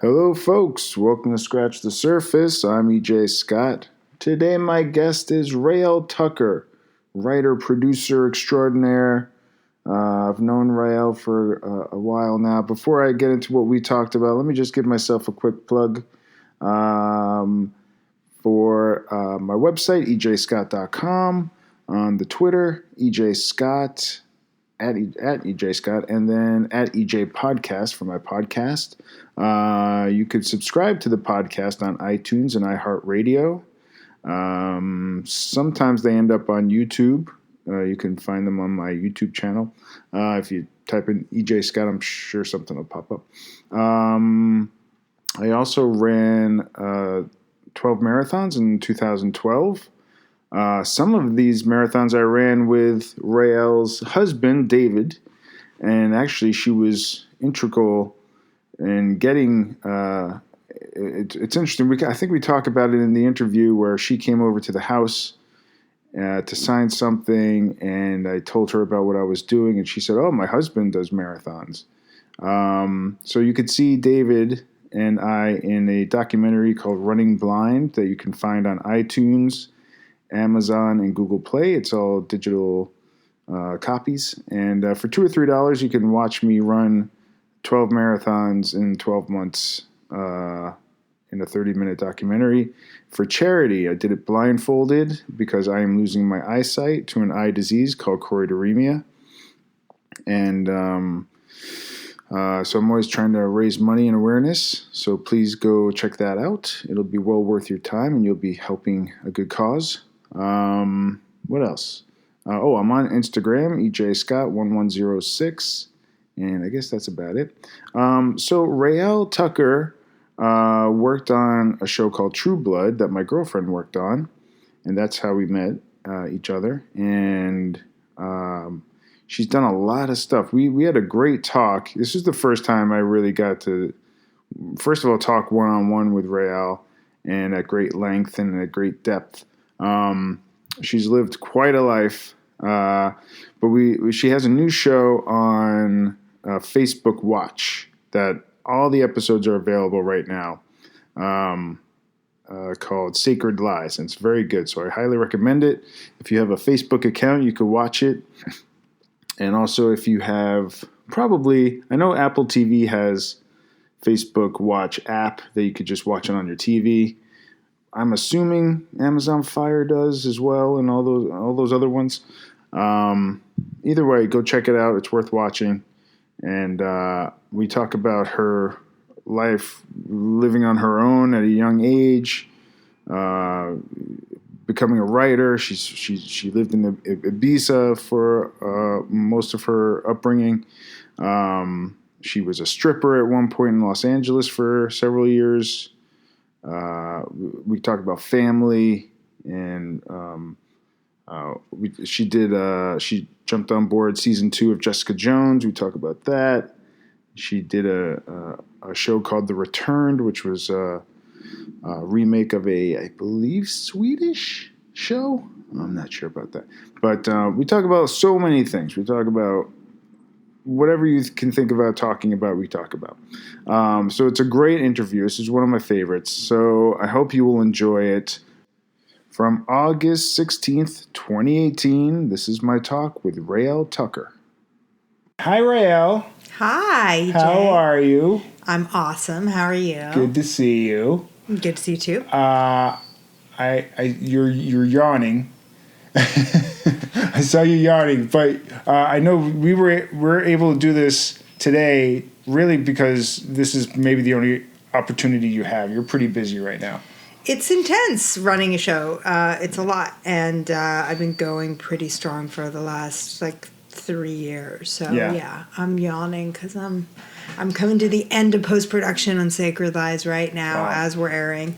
Hello, folks. Welcome to Scratch the Surface. I'm EJ Scott. Today, my guest is Raelle Tucker, writer, producer extraordinaire. I've known Raelle for a while now. Before I get into what we talked about, let me just give myself a quick plug for my website, ejscott.com, on the Twitter, ejscott, at EJ Scott, and then at EJ Podcast for my podcast. You could subscribe to the podcast on iTunes and iHeartRadio. Sometimes they end up on YouTube. You can find them on my YouTube channel. If you type in EJ Scott, I'm sure something will pop up. I also ran 12 marathons in 2012. Some of these marathons I ran with Raelle's husband, David, and actually she was integral in getting, it's interesting, I think we talk about it in the interview where she came over to the house to sign something, and I told her about what I was doing, and she said, "Oh, my husband does marathons." So you could see David and I in a documentary called Running Blind that you can find on iTunes, Amazon, and Google Play. It's all digital copies. And for $2 or $3, you can watch me run 12 marathons in 12 months in a 30-minute documentary for charity. I did it blindfolded because I am losing my eyesight to an eye disease called choroideremia. And so I'm always trying to raise money and awareness. So please go check that out. It'll be well worth your time, and you'll be helping a good cause. What else? I'm on Instagram, EJScott1106, and I guess that's about it. So Raelle Tucker worked on a show called True Blood that my girlfriend worked on, and that's how we met each other. And she's done a lot of stuff. We had a great talk. This is the first time I really got to, first of all, talk one-on-one with Raelle, and at great length and at great depth. She's lived quite a life, but she has a new show on Facebook Watch that all the episodes are available right now, called Sacred Lies, and it's very good, so I highly recommend it. If you have a Facebook account, you could watch it, and also if you have I know Apple TV has Facebook Watch app that you could just watch it on your TV. I'm assuming Amazon Fire does as well, and all those other ones. Either way, go check it out. It's worth watching. And we talk about her life living on her own at a young age, becoming a writer. She lived in Ibiza for most of her upbringing. She was a stripper at one point in Los Angeles for several years. We talk about family, and she jumped on board season 2 of Jessica Jones. We talk about that. She did a show called The Returned, which was a remake of I believe, Swedish show. I'm not sure about that. But we talk about so many things. We talk about whatever you can think about talking about, we talk about. So it's a great interview. This is one of my favorites. So I hope you will enjoy it. From August 16th, 2018, this is my talk with Raelle Tucker. Hi, Raelle. Hi, EJ. How are you? I'm awesome. How are you? Good to see you. Good to see you too. You're yawning. I saw you yawning, but I know we're able to do this today really because this is maybe the only opportunity you have. You're pretty busy right now. It's intense running a show. It's a lot, and I've been going pretty strong for the last 3 years. So yeah I'm yawning because I'm coming to the end of post-production on Sacred Lies right now. Wow. As we're airing,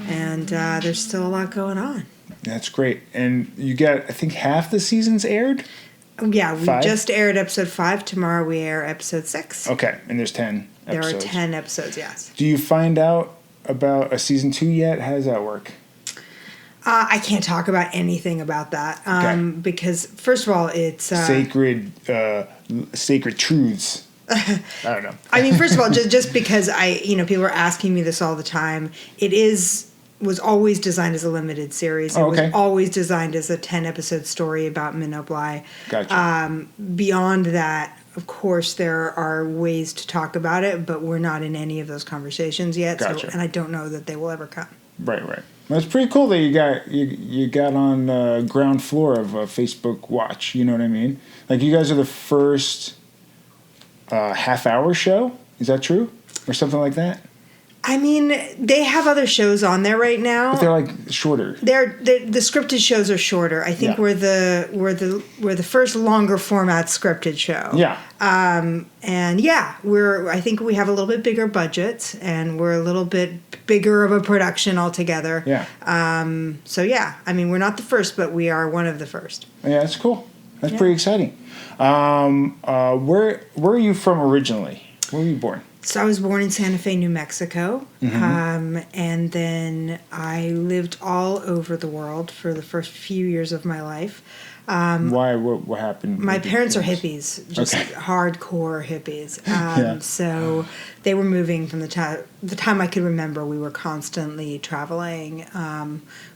and there's still a lot going on. That's great. And you got, I think, half the season's aired? Yeah, we just aired episode 5. Tomorrow we air episode 6. Okay, and there's 10 episodes. There are 10 episodes, yes. Do you find out about a season 2 yet? How does that work? I can't talk about anything about that because, first of all, it's... sacred truths. I don't know. I mean, first of all, just because people are asking me this all the time, was always designed as a limited series. It was always designed as a 10-episode story about Minnow Bly. Gotcha. Beyond that, of course, there are ways to talk about it, but we're not in any of those conversations yet. Gotcha. And I don't know that they will ever come. Right. Well, it's pretty cool that you got on ground floor of Facebook Watch. You know what I mean? Like, you guys are the first half-hour show. Is that true, or something like that? I mean, they have other shows on there right now, but they're like shorter. The scripted shows are shorter. I think we're the first longer format scripted show. Yeah. And yeah, I think we have a little bit bigger budget, and we're a little bit bigger of a production altogether. Yeah. So yeah, I mean, we're not the first, but we are one of the first. Yeah, that's cool. That's pretty exciting. Where are you from originally? Where were you born? So I was born in Santa Fe, New Mexico, and then I lived all over the world for the first few years of my life. Why? What happened? My parents are hippies, just hardcore hippies. So they were moving from the time I could remember. We were constantly traveling.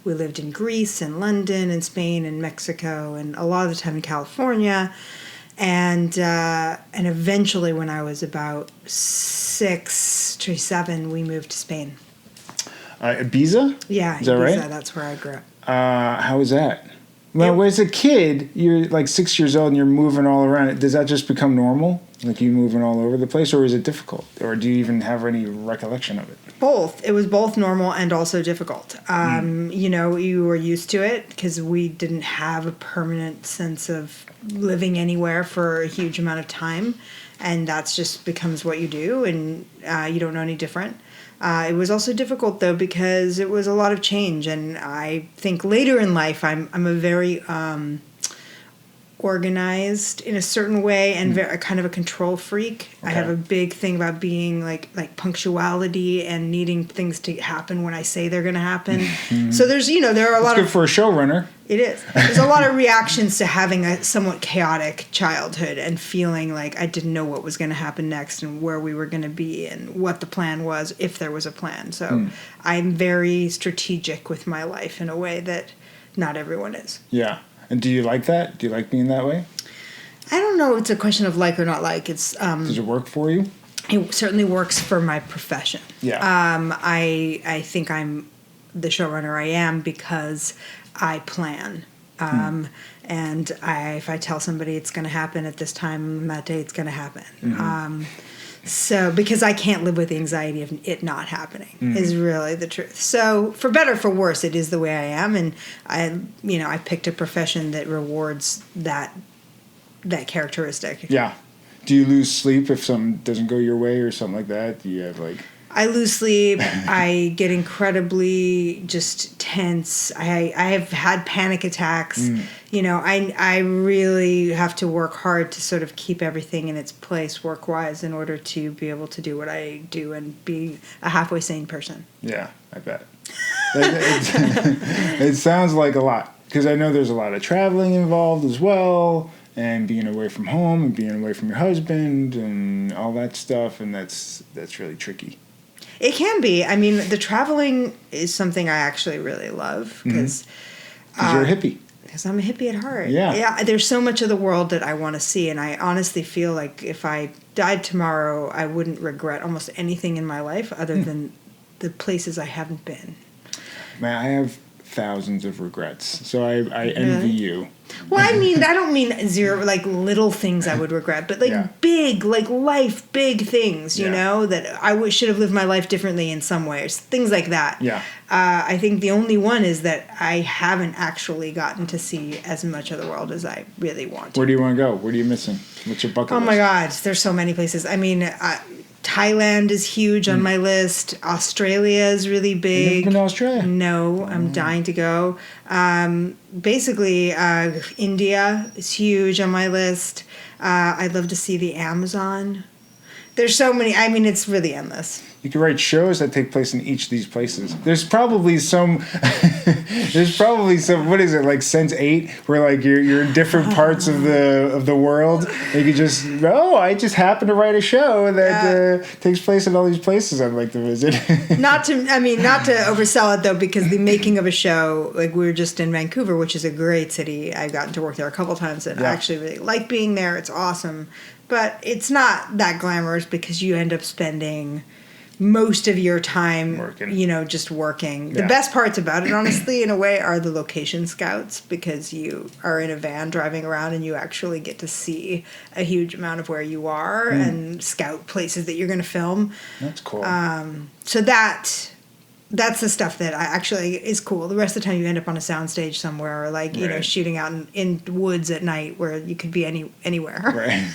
We lived in Greece and London and Spain and Mexico, and a lot of the time in California. And eventually, when I was about 6 to 7, we moved to Spain. Ibiza? Yeah, is that Ibiza, right? That's where I grew up. How was that? Well, as a kid, you're like 6 years old and you're moving all around. Does that just become normal? Like you moving all over the place, or is it difficult? Or do you even have any recollection of it? Both. It was both normal and also difficult. You were used to it because we didn't have a permanent sense of living anywhere for a huge amount of time. And that's just becomes what you do, and you don't know any different. It was also difficult, though, because it was a lot of change. And I think later in life, I'm a very organized in a certain way and kind of a control freak. Okay. I have a big thing about being like punctuality and needing things to happen when I say they're going to happen. So there's, there are a lot of... good for a showrunner. It is. There's a lot of reactions to having a somewhat chaotic childhood and feeling like I didn't know what was going to happen next and where we were going to be and what the plan was, if there was a plan. So I'm very strategic with my life in a way that not everyone is. Yeah. And do you like that? Do you like being that way? I don't know. It's a question of like or not like. It's does it work for you? It certainly works for my profession. Yeah. I think I'm the showrunner I am because I plan. And if I tell somebody it's going to happen at this time that day, it's going to happen. So because I can't live with the anxiety of it not happening is really the truth. So for better or for worse, it is the way I am, and I picked a profession that rewards that characteristic. Yeah. Do you lose sleep if something doesn't go your way or something like that? Do you have like... I lose sleep. I get incredibly just tense. I have had panic attacks. I really have to work hard to sort of keep everything in its place work-wise in order to be able to do what I do and be a halfway sane person. Yeah, I bet. It sounds like a lot because I know there's a lot of traveling involved as well, and being away from home and being away from your husband and all that stuff, and that's really tricky. It can be. I mean, the traveling is something I actually really love because you're a hippie. Because I'm a hippie at heart. Yeah. There's so much of the world that I want to see, and I honestly feel like if I died tomorrow, I wouldn't regret almost anything in my life other than the places I haven't been. Man, I have thousands of regrets, so I envy you. Well, I don't mean zero, like little things I would regret, but like big, like life, big things, you know, that I should have lived my life differently in some ways, things like that. Yeah. I think the only one is that I haven't actually gotten to see as much of the world as I really want to. Where do you want to go? Where are you missing? What's your bucket list? Oh my God, there's so many places. I mean, Thailand is huge on my list. Australia is really big. You've never been to Australia? No, I'm dying to go. Basically, India is huge on my list. I'd love to see the Amazon. There's so many. I mean, it's really endless. You could write shows that take place in each of these places. There's probably some. What is it, like Sense8, where like you're in different parts of the world. You could just I just happen to write a show that takes place in all these places I'd like to visit. Not to oversell it though, because the making of a show, like we were just in Vancouver, which is a great city. I've gotten to work there a couple times, and I actually really like being there. It's awesome, but it's not that glamorous because you end up spending most of your time working. Just working. The best parts about it, honestly, in a way, are the location scouts, because you are in a van driving around and you actually get to see a huge amount of where you are and scout places that you're going to film. That's cool. So that's the stuff that actually is cool. The rest of the time you end up on a soundstage somewhere, or like, shooting out in woods at night where you could be anywhere. Right.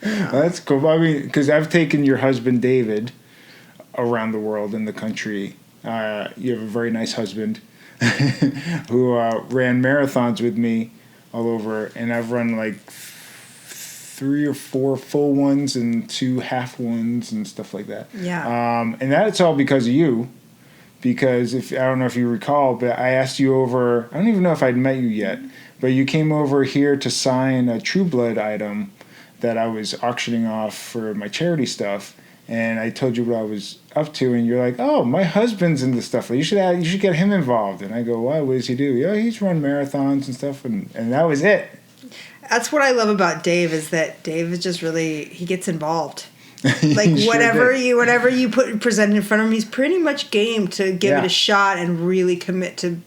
Well, that's cool. I mean, because I've taken your husband, David, around the world in the country. You have a very nice husband who ran marathons with me all over, and I've run like 3 or 4 full ones and 2 half ones and stuff like that. Yeah. And that's all because of you. Because I don't know if you recall, but I asked you over. I don't even know if I'd met you yet, but you came over here to sign a True Blood item that I was auctioning off for my charity stuff, and I told you what I was up to, and you're like, "Oh, my husband's into stuff. You should get him involved." And I go, "Why? What does he do?" Yeah, he's run marathons and stuff, and that was it. That's what I love about Dave, is that Dave is just really, he gets involved. Like whatever you present in front of him, he's pretty much game to give it a shot and really commit to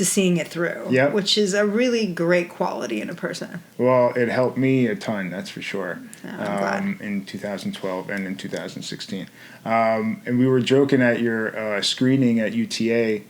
seeing it through. Yep. Which is a really great quality in a person. Well, it helped me a ton, that's for sure. Oh, I'm glad. In 2012 and in 2016. And we were joking at your screening at UTA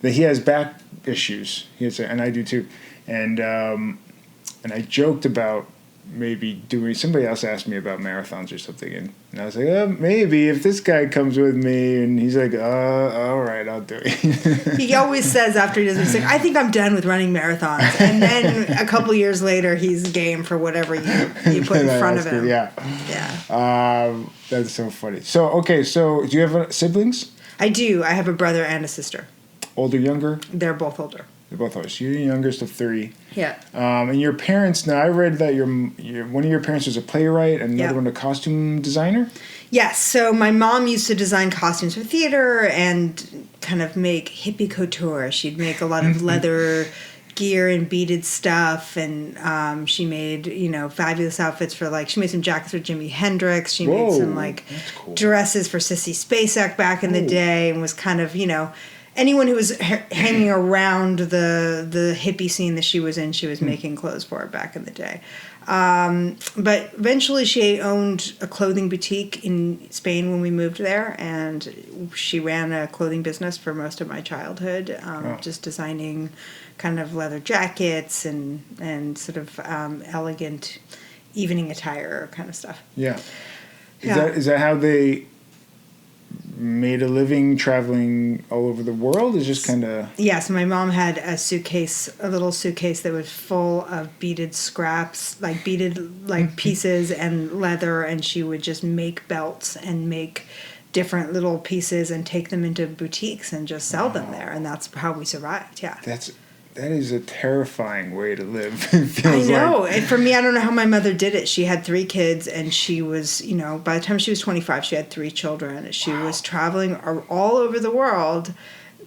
that he has back issues. And I do too. And I joked about maybe doing. Somebody else asked me about marathons or something, and I was like, maybe if this guy comes with me, and he's like, all right, I'll do it. He always says after he does it, he's like, I think I'm done with running marathons, and then a couple years later, he's game for whatever you put in front of him. Yeah. That's so funny. So do you have siblings? I do. I have a brother and a sister. Older, younger? They're both older. They're both older. So you're the youngest of 3. Yeah. And your parents, now I read that one of your parents was a playwright and another one a costume designer? Yes. So my mom used to design costumes for theater and kind of make hippie couture. She'd make a lot of leather gear and beaded stuff, and she made, fabulous outfits for, she made some jackets for Jimi Hendrix. She made some, dresses for Sissy Spacek back in the day, and was kind of, anyone who was hanging around the hippie scene that she was in, she was making clothes for back in the day. But eventually she owned a clothing boutique in Spain when we moved there, and she ran a clothing business for most of my childhood, just designing kind of leather jackets and sort of elegant evening attire kind of stuff. Yeah. Is that how they made a living traveling all over the world? Is just kind of... Yeah, so my mom had a little suitcase that was full of beaded scraps, pieces and leather, and she would just make belts and make different little pieces and take them into boutiques and just sell them there, and that's how we survived. Yeah. That is a terrifying way to live. I know. And for me, I don't know how my mother did it. She had 3 kids, and she was, by the time she was 25, she had 3 children. She was traveling all over the world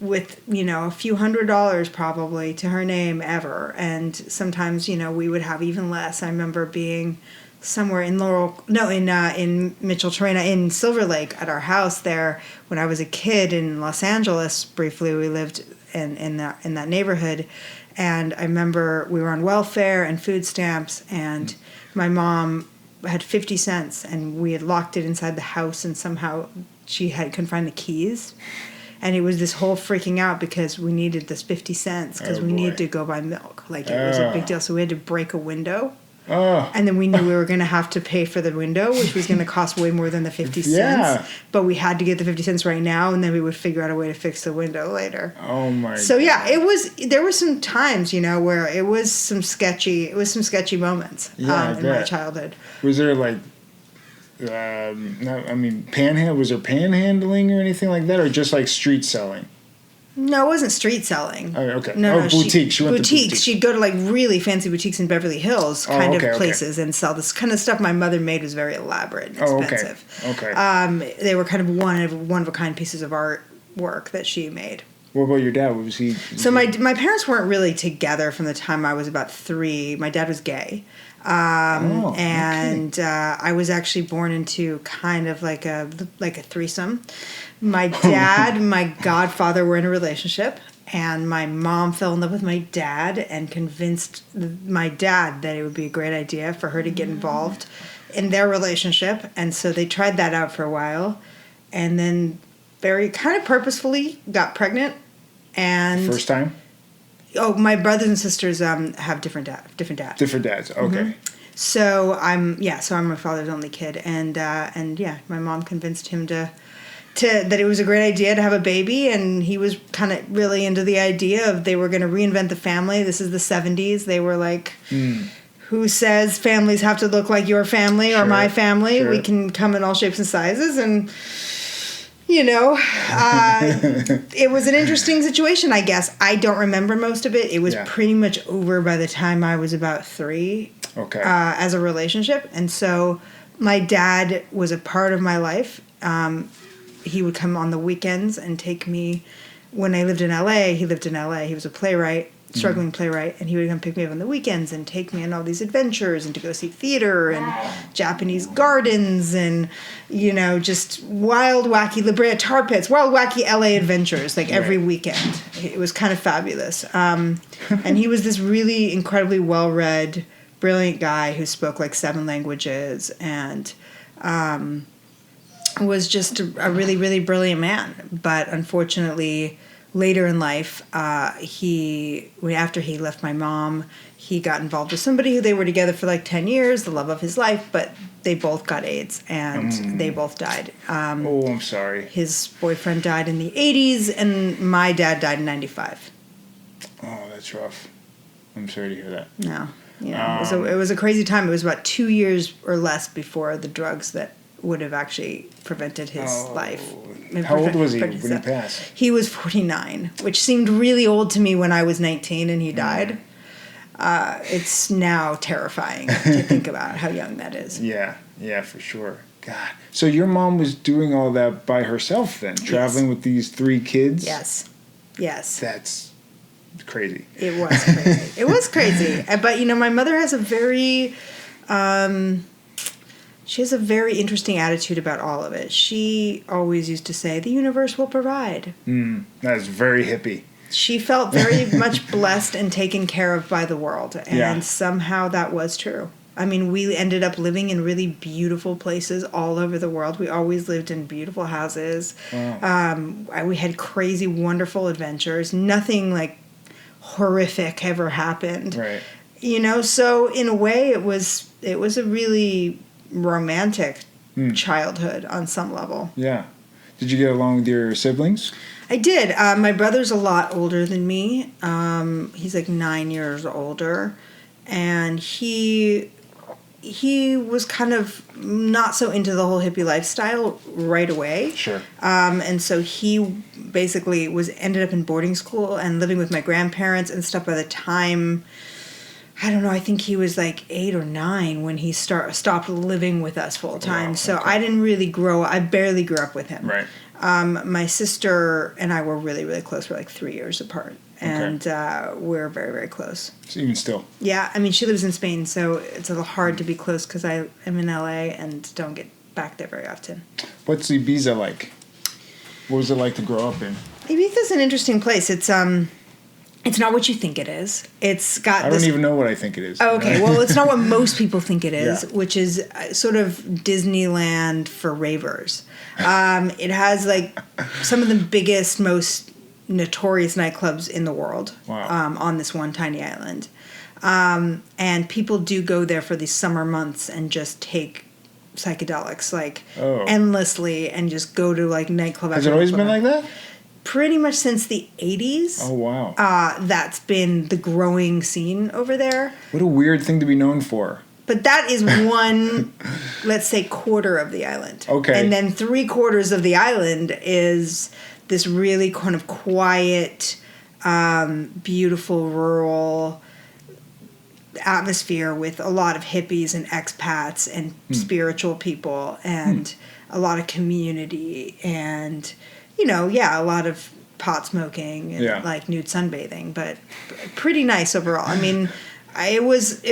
with, a few $100s probably to her name ever. And sometimes, we would have even less. I remember being somewhere in in Mitchell Terrena in Silver Lake at our house there when I was a kid in Los Angeles. Briefly, we lived in that neighborhood, and I remember we were on welfare and food stamps, and my mom had 50 cents, and we had locked it inside the house, and somehow she couldn't find the keys, and it was this whole freaking out because we needed this 50 cents because we needed to go buy milk. It was a big deal, so we had to break a window. And then we knew we were going to have to pay for the window, which was going to cost way more than the 50 cents. But we had to get the 50 cents right now, and then we would figure out a way to fix the window later. Oh my! So yeah, there were some times, where it was some sketchy moments in my childhood. Was there No, I mean, was there panhandling or anything like that, or just like street selling? No, it wasn't street selling. Oh, okay. No, boutiques. She went to boutiques. boutiques. She'd go to like really fancy boutiques in Beverly Hills kind of places and sell this kind of stuff my mother made was very elaborate and expensive. Okay. They were kind of one of a kind pieces of artwork that she made. What about your dad? What was he? So my parents weren't really together from the time I was about 3. My dad was gay. And I was actually born into kind of like a threesome. My dad and my godfather were in a relationship, and my mom fell in love with my dad and convinced my dad that it would be a great idea for her to get involved in their relationship. And so they tried that out for a while, and then very kind of purposefully got pregnant. And first time? Oh, my brothers and sisters have different dads. Different dads. Okay. Mm-hmm. So I'm my father's only kid, and my mom convinced him that it was a great idea to have a baby, and he was kind of really into the idea of they were going to reinvent the family. This is the 70s. They were like, who says families have to look like your family or my family? Sure. We can come in all shapes and sizes, and it was an interesting situation, I guess. I don't remember most of it. It was pretty much over by the time I was about 3. Okay. As a relationship, and so my dad was a part of my life. He would come on the weekends and take me. When I lived in LA, he lived in LA. He was a playwright, struggling playwright, and he would come pick me up on the weekends and take me on all these adventures and to go see theater and Japanese gardens and, just wild, wacky La Brea tar pits, wild, wacky LA adventures, like every weekend. It was kind of fabulous. And he was this really incredibly well-read, brilliant guy who spoke like 7 languages and was just a really, really brilliant man. But unfortunately, later in life, after he left my mom, he got involved with somebody who they were together for like 10 years, the love of his life, but they both got AIDS and they both died. I'm sorry. His boyfriend died in the 80s and my dad died in 95. Oh, that's rough. I'm sorry to hear that. No. It was a crazy time. It was about 2 years or less before the drugs that would have actually prevented his life. How old was he when he passed? He was 49, which seemed really old to me when I was 19 and he died. It's now terrifying to think about how young that is. Yeah, for sure. God. So your mom was doing all that by herself then, traveling with these 3 kids? Yes. That's crazy. It was crazy. But, my mother has a very... she has a very interesting attitude about all of it. She always used to say, the universe will provide. That's very hippie. She felt very much blessed and taken care of by the world. And somehow that was true. I mean, we ended up living in really beautiful places all over the world. We always lived in beautiful houses. Wow. We had crazy, wonderful adventures. Nothing like horrific ever happened. Right. So in a way it was a really romantic childhood on some level. Yeah. Did you get along with your siblings? I did. My brother's a lot older than me. He's like 9 years older, and he was kind of not so into the whole hippie lifestyle right away. Sure. And so he basically ended up in boarding school and living with my grandparents and stuff by the time, I don't know, I think he was like 8 or 9 when he stopped living with us full time. Wow, so I didn't really I barely grew up with him. Right. My sister and I were really, really close. We're like 3 years apart. And we're very, very close. So even still? Yeah. I mean, she lives in Spain, so it's a little hard to be close because I am in LA and don't get back there very often. What's Ibiza like? What was it like to grow up in? Ibiza's an interesting place. It's not what you think it is. It's got. I don't even know what I think it is. Oh, okay, well, it's not what most people think it is, which is sort of Disneyland for ravers. It has like some of the biggest, most notorious nightclubs in the world. Wow. On this one tiny island, and people do go there for these summer months and just take psychedelics endlessly and just go to like nightclub. Has it always been like that? Pretty much since the 80s. Oh, wow. That's been the growing scene over there. What a weird thing to be known for. But that is one, let's say, quarter of the island. Okay. And then 3/4 of the island is this really kind of quiet, beautiful, rural atmosphere with a lot of hippies and expats and spiritual people and a lot of community and, a lot of pot smoking and like nude sunbathing, but pretty nice overall. I mean, it was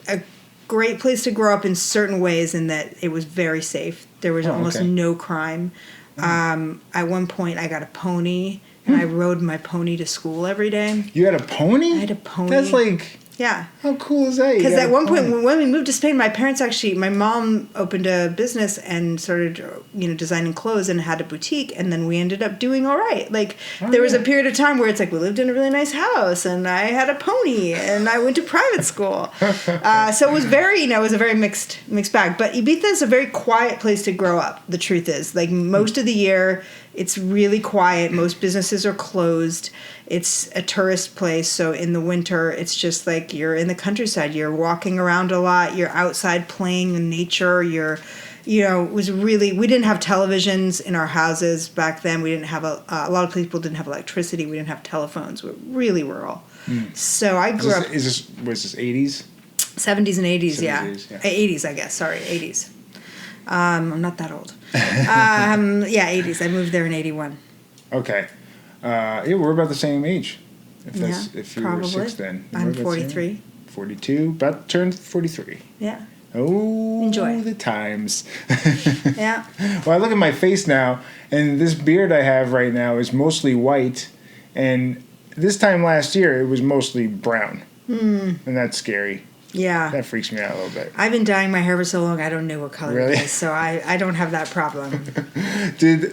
a great place to grow up in certain ways in that it was very safe. There was almost no crime. At one point, I got a pony, and I rode my pony to school every day. You had a pony? I had a pony. That's like... Yeah. How cool is that? Because at one point, when we moved to Spain, my mom opened a business and started, designing clothes and had a boutique, and then we ended up doing all right. Like, there was a period of time where it's like we lived in a really nice house, and I had a pony, and I went to private school. So it was very, it was a very mixed bag. But Ibiza is a very quiet place to grow up, the truth is. Like, most of the year, it's really quiet. Most businesses are closed. It's a tourist place, so in the winter, it's just like you're in the countryside. You're walking around a lot. You're outside playing in nature. It was really... We didn't have televisions in our houses back then. We didn't have a lot of people didn't have electricity. We didn't have telephones. We're really rural. So I grew up... Was this 80s? 70s and 80s, 70s, yeah. 80s, I guess. Sorry, 80s. I'm not that old. 80s. I moved there in 81. Okay. We're about the same age. If you probably. were 6 then. I'm 43. 42. About to turn 43. Yeah. Oh, enjoy the times. Yeah. Well, I look at my face now, and this beard I have right now is mostly white, and this time last year it was mostly brown. And that's scary. Yeah. That freaks me out a little bit. I've been dyeing my hair for so long, I don't know what color really? it is, so I don't have that problem.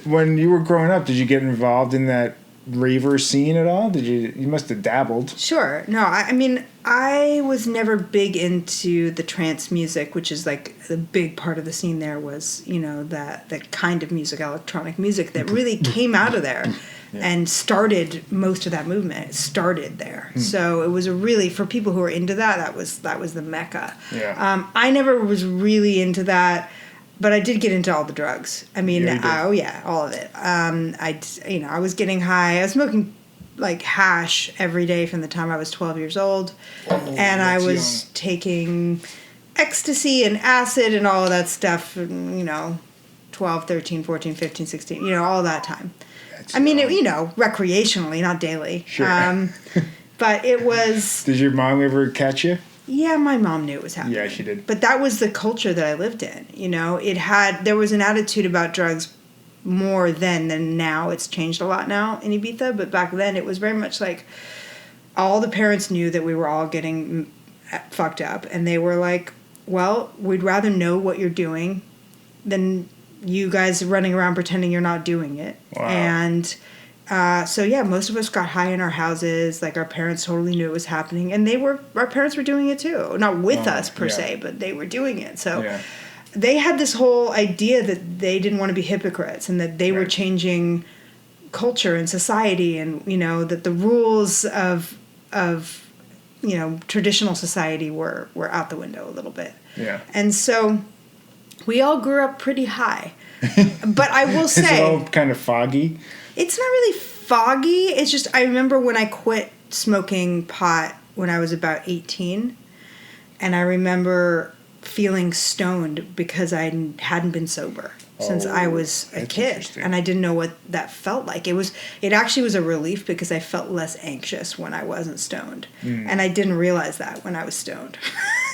When you were growing up, did you get involved in that raver scene at all? You must have dabbled. Sure. No, I mean, I was never big into the trance music, which is like the big part of the scene there was, that kind of music, electronic music that really came out of there. And started most of that movement. It started there, so it was for people who were into that. That was the mecca. Yeah. I never was really into that, but I did get into all the drugs. I mean, all of it. I was getting high. I was smoking like hash every day from the time I was 12 years old, and I was taking ecstasy and acid and all of that stuff. 12, 13, 14, 15, 16. All that time. I mean, recreationally, not daily. Sure. But it was... Did your mom ever catch you? Yeah, my mom knew it was happening. Yeah, she did. But that was the culture that I lived in. There was an attitude about drugs more then than now. It's changed a lot now in Ibiza, but back then it was very much like all the parents knew that we were all getting fucked up, and they were like, well, we'd rather know what you're doing than you guys running around pretending you're not doing it. Wow. And most of us got high in our houses. Like, our parents totally knew it was happening, and our parents were doing it too. Not with us per se, but they were doing it. So they had this whole idea that they didn't want to be hypocrites and that they were changing culture and society, and that the rules of traditional society were out the window a little bit. Yeah. And so we all grew up pretty high. But I will say... It's all kind of foggy. It's not really foggy. It's just, I remember when I quit smoking pot when I was about 18. And I remember feeling stoned because I hadn't been sober since I was a kid. And I didn't know what that felt like. It actually was a relief because I felt less anxious when I wasn't stoned. And I didn't realize that when I was stoned.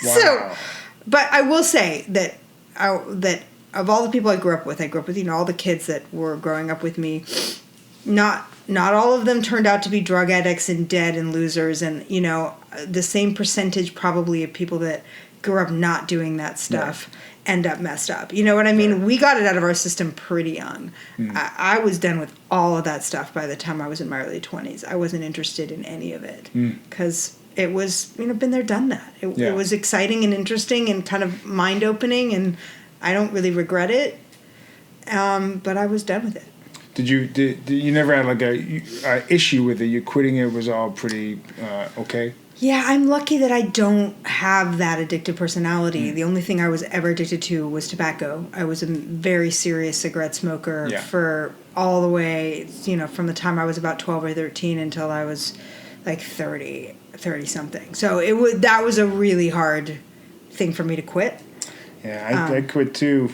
Wow. But I will say that of all the people I grew up with, all the kids that were growing up with me, not all of them turned out to be drug addicts and dead and losers, and the same percentage probably of people that grew up not doing that stuff end up messed up. You know what I mean? Right. We got it out of our system pretty young. I was done with all of that stuff by the time I was in my early 20s. I wasn't interested in any of it because it was, been there, done that. It was exciting and interesting and kind of mind-opening, and I don't really regret it, but I was done with it. Did you never had like a issue with it? You quitting it was all pretty okay? Yeah, I'm lucky that I don't have that addictive personality. The only thing I was ever addicted to was tobacco. I was a very serious cigarette smoker for all the way, from the time I was about 12 or 13 until I was like 30 something. So that was a really hard thing for me to quit. Yeah, I quit too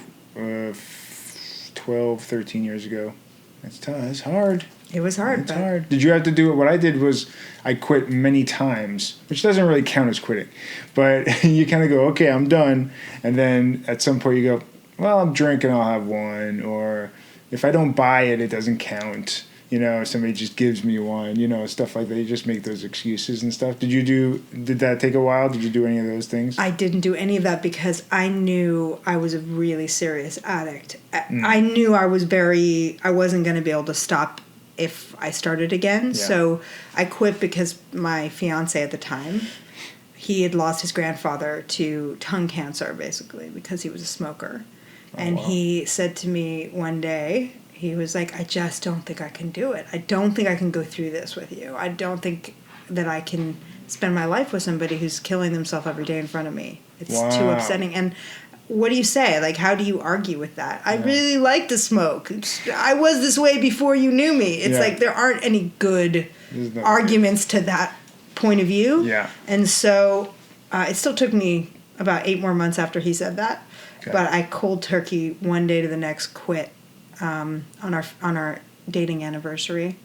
12, 13 years ago. It's tough. It's hard. It was hard. It's hard. Did you have to do it? What I did was I quit many times, which doesn't really count as quitting. But you kind of go, okay, I'm done. And then at some point you go, well, I'm drinking, I'll have one. Or if I don't buy it, it doesn't count. Somebody just gives me one, stuff like that. You just make those excuses and stuff. Did that take a while? Did you do any of those things? I didn't do any of that because I knew I was a really serious addict. I knew I wasn't going to be able to stop if I started again. Yeah. So I quit because my fiance at the time, he had lost his grandfather to tongue cancer, basically, because he was a smoker. And he said to me one day, he was like, I just don't think I can do it. I don't think I can go through this with you. I don't think that I can spend my life with somebody who's killing themselves every day in front of me. It's too upsetting. And what do you say? Like, how do you argue with that? I really like to smoke. I was this way before you knew me. It's like there aren't any good arguments to that point of view. Yeah. And so it still took me about 8 more months after he said that. Okay. But I cold turkey one day to the next quit on our dating anniversary.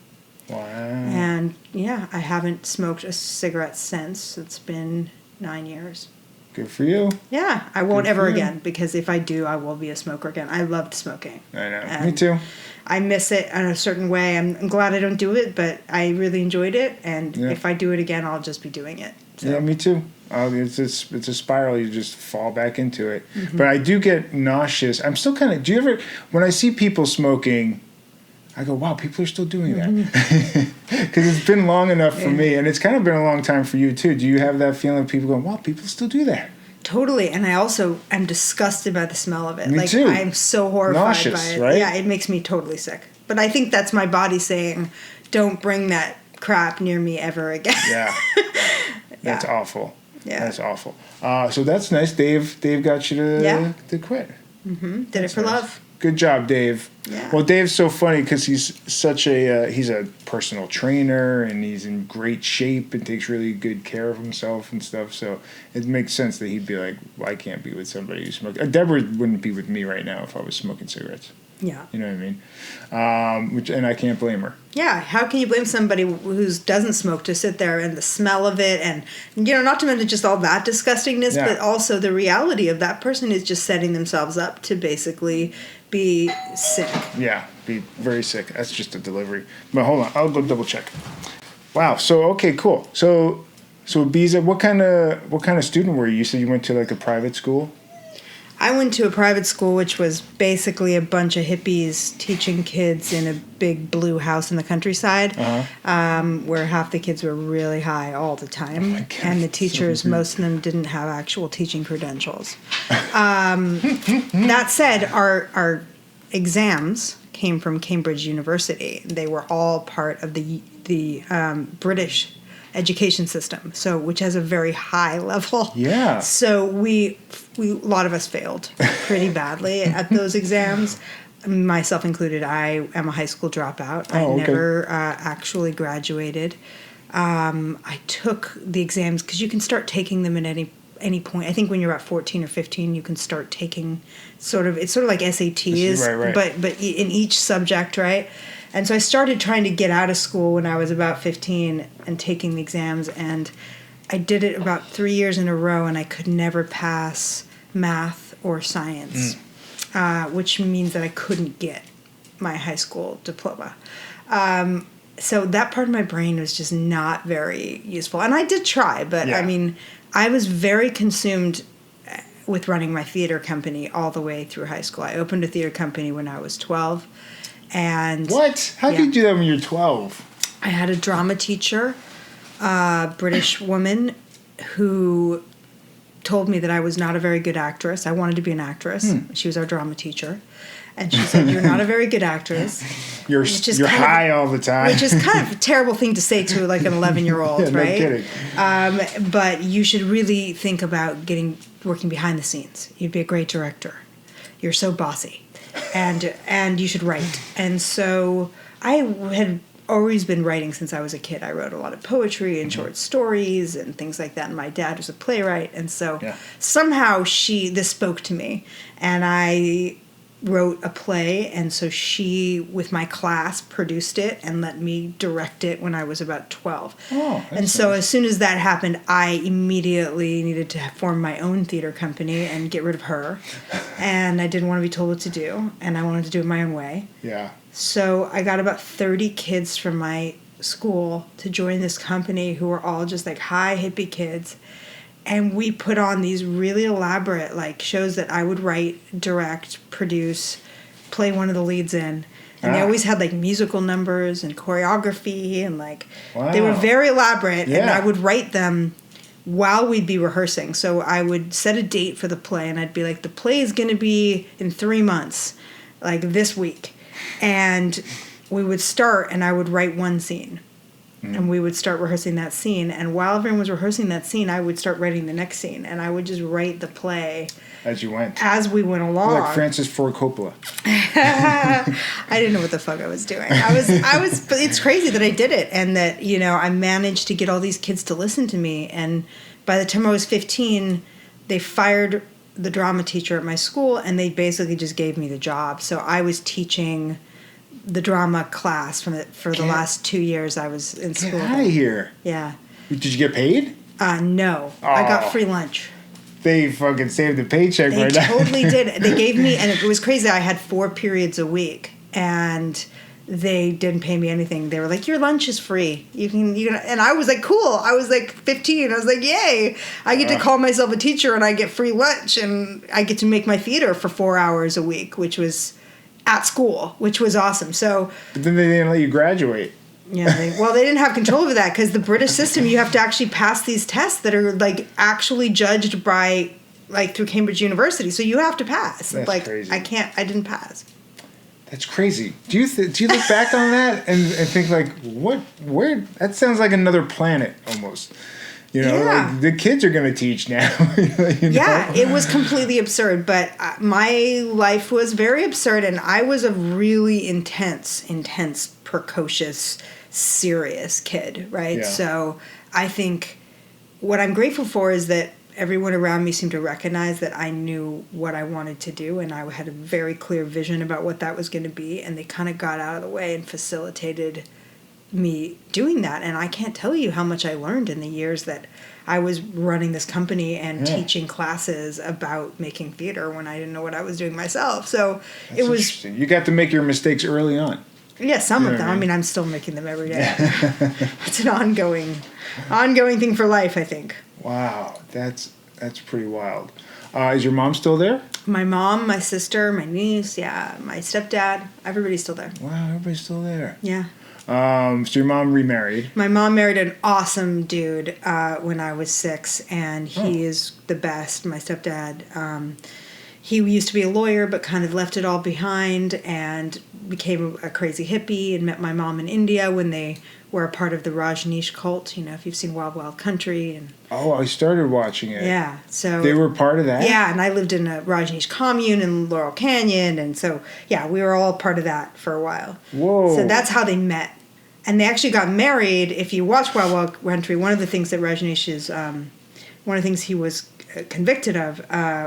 Wow. And I haven't smoked a cigarette since. It's been 9 years. Good for you. Yeah, I won't ever again, because if I do, I will be a smoker again. I loved smoking. I know. And me too. I miss it in a certain way. I'm glad I don't do it, but I really enjoyed it. And if I do it again, I'll just be doing it. So. Yeah, me too. It's a spiral. You just fall back into it. Mm-hmm. But I do get nauseous. I'm still kind of... Do you ever... When I see people smoking... I go, wow, people are still doing that. Because it's been long enough for me, and it's kind of been a long time for you, too. Do you have that feeling of people going, wow, people still do that? Totally, and I also am disgusted by the smell of it. Me too. I'm so horrified Nauseous, by it. Right? Yeah, it makes me totally sick. But I think that's my body saying, don't bring that crap near me ever again. Yeah. That's awful. Yeah. That's awful. So that's nice. Dave got you to quit. Mm-hmm. Did it for love. Good job, Dave. Yeah. Well, Dave's so funny because he's such he's a personal trainer, and he's in great shape and takes really good care of himself and stuff. So it makes sense that he'd be like, well, I can't be with somebody who smokes. Deborah wouldn't be with me right now if I was smoking cigarettes. Yeah. You know what I mean? And I can't blame her. Yeah. How can you blame somebody who doesn't smoke to sit there and the smell of it and, not to mention just all that disgustingness, but also the reality of that person is just setting themselves up to basically be sick. Yeah, be very sick. That's just a delivery. But hold on, I'll go double check. Wow. So okay, cool. So Biza, what kind of student were you? You said you went to like a private school. I went to a private school, which was basically a bunch of hippies teaching kids in a big blue house in the countryside, where half the kids were really high all the time. Oh my God, and the teachers, most of them didn't have actual teaching credentials. That said, our exams came from Cambridge University. They were all part of the British education system, which has a very high level. Yeah. So we a lot of us failed pretty badly at those exams, myself included. I am a high school dropout. I never actually graduated. I took the exams because you can start taking them at any point. I think when you're about 14 or 15, you can start taking it's sort of like SATs, right. but in each subject, right? And so I started trying to get out of school when I was about 15 and taking the exams, and I did it about 3 years in a row, and I could never pass math or science, which means that I couldn't get my high school diploma. So that part of my brain was just not very useful. And I did try, but I mean, I was very consumed with running my theater company all the way through high school. I opened a theater company when I was 12. And what? How did you do that when you're 12? I had a drama teacher, a British woman, who told me that I was not a very good actress. I wanted to be an actress. She was our drama teacher. And she said, "You're not a very good actress." You're high all the time. Which is kind of a terrible thing to say to like an 11-year-old, yeah, right? No kidding. But you should really think about working behind the scenes. You'd be a great director. You're so bossy. And you should write. And so I had always been writing since I was a kid. I wrote a lot of poetry and short stories and things like that. And my dad was a playwright. And so somehow this spoke to me. And I wrote a play. And so she, with my class, produced it and let me direct it when I was about 12. Oh, and so as soon as that happened, I immediately needed to form my own theater company and get rid of her. And I didn't want to be told what to do. And I wanted to do it my own way. Yeah. So I got about 30 kids from my school to join this company who were all just like high hippie kids. And we put on these really elaborate like shows that I would write, direct, produce, play one of the leads in. And they always had like musical numbers and choreography and like they were very elaborate. And I would write them while we'd be rehearsing. So I would set a date for the play and I'd be like, the play is going to be in 3 months, like this week. And we would start and I would write one scene. And we would start rehearsing that scene. And while everyone was rehearsing that scene, I would start writing the next scene. And I would just write the play as you went. As we went along. Like Francis Ford Coppola. I didn't know what the fuck I was doing. But it's crazy that I did it. And that, I managed to get all these kids to listen to me. And by the time I was 15, they fired the drama teacher at my school. And they basically just gave me the job. So I was teaching the drama class for the last 2 years I was in school. Get out of here. Yeah. Did you get paid? No. Oh. I got free lunch. They fucking saved the paycheck right now. They totally did. They gave me, and it was crazy. I had 4 periods a week, and they didn't pay me anything. They were like, "Your lunch is free. You can," and I was like, "Cool." I was like 15. I was like, "Yay! I get to call myself a teacher, and I get free lunch, and I get to make my theater for 4 hours a week," which was at school, which was awesome. So, but then they didn't let you graduate. Yeah, they didn't have control over that because the British system, you have to actually pass these tests that are like actually judged by like through Cambridge University. So you have to pass. That's like crazy. I didn't pass. That's crazy. Do you look back on that and think like where that sounds like another planet almost? Like the kids are going to teach now. Yeah, it was completely absurd. But my life was very absurd. And I was a really intense, precocious, serious kid, right? Yeah. So I think what I'm grateful for is that everyone around me seemed to recognize that I knew what I wanted to do. And I had a very clear vision about what that was going to be. And they kind of got out of the way and facilitated me doing that. And I can't tell you how much I learned in the years that I was running this company and teaching classes about making theater when I didn't know what I was doing myself. So That's it was interesting. You got to make your mistakes early on. Yeah, some of them. I mean, I'm still making them every day. It's an ongoing thing for life, I think. Wow, that's pretty wild. Is your mom still there? My mom, my sister, my niece, my stepdad, everybody's still there. Wow, everybody's still there. Yeah. So your mom remarried. My mom married an awesome dude when I was 6, and he is the best. My stepdad, he used to be a lawyer, but kind of left it all behind and became a crazy hippie and met my mom in India when they were a part of the Rajneesh cult. If you've seen Wild Wild Country. And I started watching it. Yeah, so they were part of that. Yeah, and I lived in a Rajneesh commune in Laurel Canyon, and so we were all part of that for a while. Whoa! So that's how they met, and they actually got married. If you watch Wild Wild Country, one of the things that Rajneesh is, one of the things he was convicted of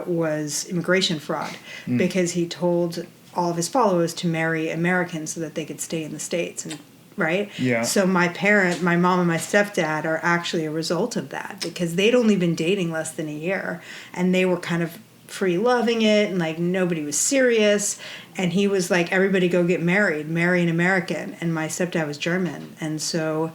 was immigration fraud, because he told all of his followers to marry Americans so that they could stay in the States, and right? Yeah. So my mom and my stepdad are actually a result of that, because they'd only been dating less than a year, and they were kind of free loving it, and like nobody was serious, and he was like, everybody go get married, marry an American, and my stepdad was German, and so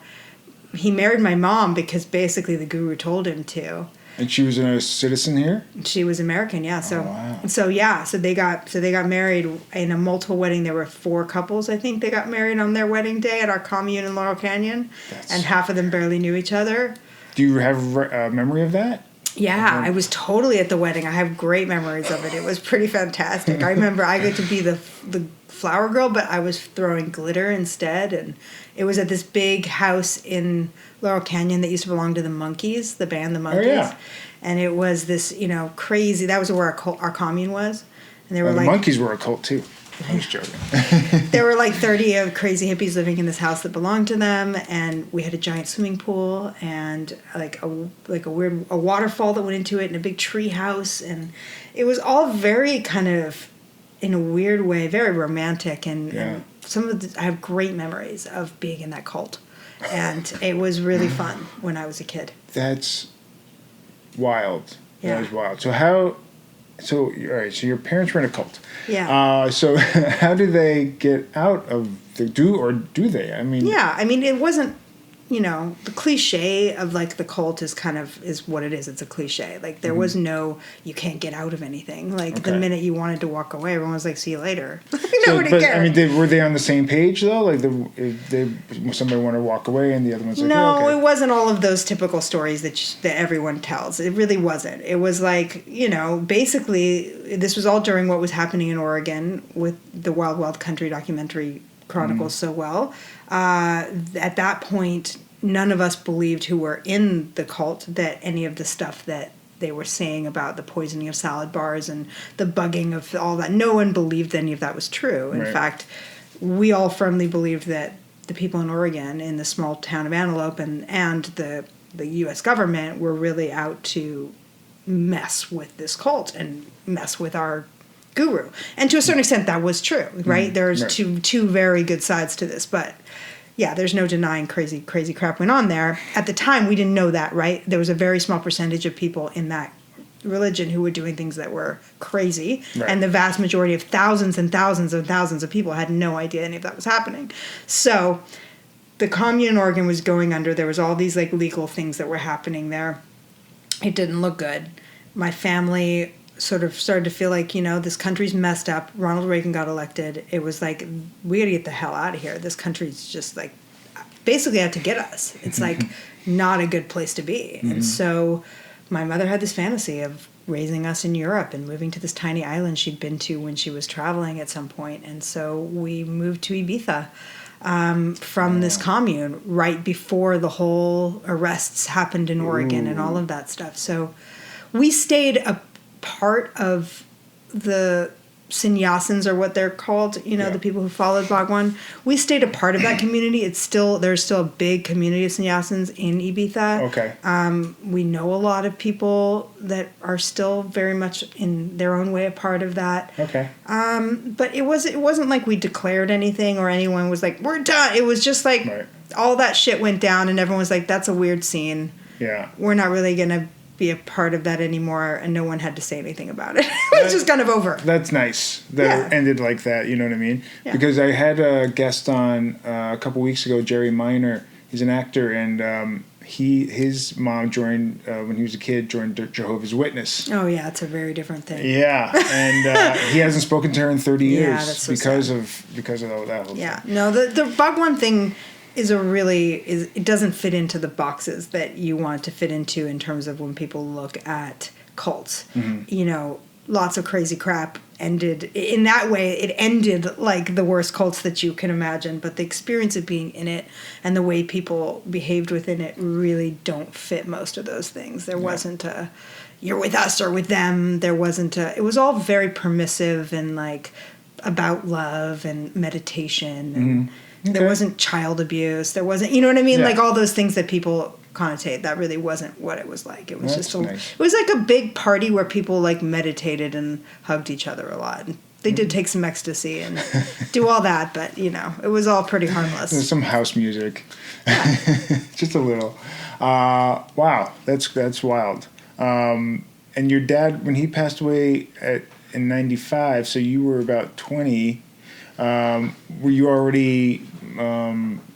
he married my mom because basically the guru told him to. And she was a citizen here? She was American, yeah. So, wow. So they got married in a multiple wedding. There were 4 couples, I think, they got married on their wedding day at our commune in Laurel Canyon, and half of them barely knew each other. Do you have a memory of that? Yeah, I was totally at the wedding. I have great memories of it. It was pretty fantastic. I remember I got to be the flower girl, but I was throwing glitter instead, and it was at this big house in Laurel Canyon that used to belong to the Monkees, the band the Monkees. Oh, yeah. And it was this, crazy. That was where our commune was, and they were the like Monkees were a cult too. I was joking. There were like 30 of crazy hippies living in this house that belonged to them, and we had a giant swimming pool and like a waterfall that went into it and a big tree house, and it was all very kind of, in a weird way, very romantic, and I have great memories of being in that cult, and it was really fun when I was a kid. That's wild. Yeah. That was wild. So, all right, so your parents were in a cult. Yeah. So how do they get out of do they? I mean... Yeah, I mean, it wasn't, the cliche of, like, the cult is what it is. It's a cliche. Like, there was no, you can't get out of anything. Like, the minute you wanted to walk away, everyone was like, see you later. Nobody cared. I mean, were they on the same page, though? Like, somebody wanted to walk away and the other one's like, no, okay. It wasn't all of those typical stories that everyone tells. It really wasn't. It was like, basically, this was all during what was happening in Oregon with the Wild Wild Country documentary chronicles so well. At that point, none of us believed who were in the cult that any of the stuff that they were saying about the poisoning of salad bars and the bugging of all that, no one believed any of that was true. In fact, we all firmly believed that the people in Oregon, in the small town of Antelope, and the U.S. government were really out to mess with this cult and mess with our guru. And to a certain extent, that was true, right? There's two very good sides to this, but yeah, there's no denying crazy crap went on there. At the time, we didn't know that, right? There was a very small percentage of people in that religion who were doing things that were crazy, and the vast majority of thousands and thousands and thousands of people had no idea any of that was happening. So the commune in Oregon was going under. There was all these like legal things that were happening there. It didn't look good. My family sort of started to feel like, this country's messed up. Ronald Reagan got elected. It was like, we got to get the hell out of here. This country's just like basically out to get us. It's like not a good place to be. And so my mother had this fantasy of raising us in Europe and moving to this tiny island she'd been to when she was traveling at some point. And so we moved to Ibiza from this commune right before the whole arrests happened in Oregon and all of that stuff. So we stayed a part of the sannyasins, or what they're called, the people who followed Bhagwan. We stayed a part of that community. There's still a big community of sannyasins in Ibiza. Okay. We know a lot of people that are still very much in their own way a part of that. Okay. But it wasn't like we declared anything or anyone was like, we're done. It was just like all that shit went down and everyone was like, that's a weird scene. Yeah. We're not really going to be a part of that anymore, and no one had to say anything about it. It was just kind of over. That's nice that it ended like that, you know what I mean? Yeah. Because I had a guest on a couple weeks ago, Jerry Minor. He's an actor, and his mom joined, when he was a kid, joined Jehovah's Witness. Oh yeah, it's a very different thing. Yeah, and he hasn't spoken to her in 30 years that's so because sad. of that whole thing. thing. No, the Bhagwan thing it doesn't fit into the boxes that you want to fit into in terms of when people look at cults. Lots of crazy crap ended in that way. It ended like the worst cults that you can imagine, but the experience of being in it and the way people behaved within it really don't fit most of those things. There wasn't a you're with us or with them. There wasn't it was all very permissive and like about love and meditation and there wasn't child abuse. There wasn't, you know what I mean? Yeah. Like all those things that people connotate. That really wasn't what it was like. It was it was like a big party where people like meditated and hugged each other a lot. And they did take some ecstasy and do all that, but it was all pretty harmless. There's some house music, just a little. Wow, that's wild. And your dad, when he passed away in '95, so you were about 20. Were you already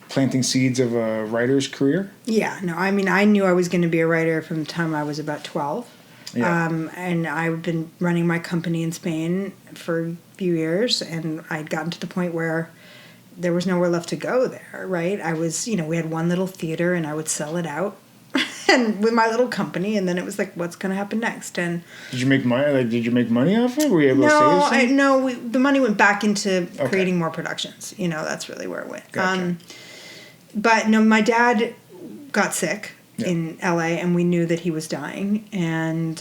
planting seeds of a writer's career? Yeah, no, I mean, I knew I was going to be a writer from the time I was about 12. Yeah. And I've been running my company in Spain for a few years, and I'd gotten to the point where there was nowhere left to go there, right? I was, we had one little theater, and I would sell it out. and with my little company, and then it was like, what's going to happen next? And did you make money? Like, did you make money off it? Were you able to save some? No. The money went back into creating more productions. That's really where it went. Gotcha. But no, my dad got sick in LA, and we knew that he was dying, and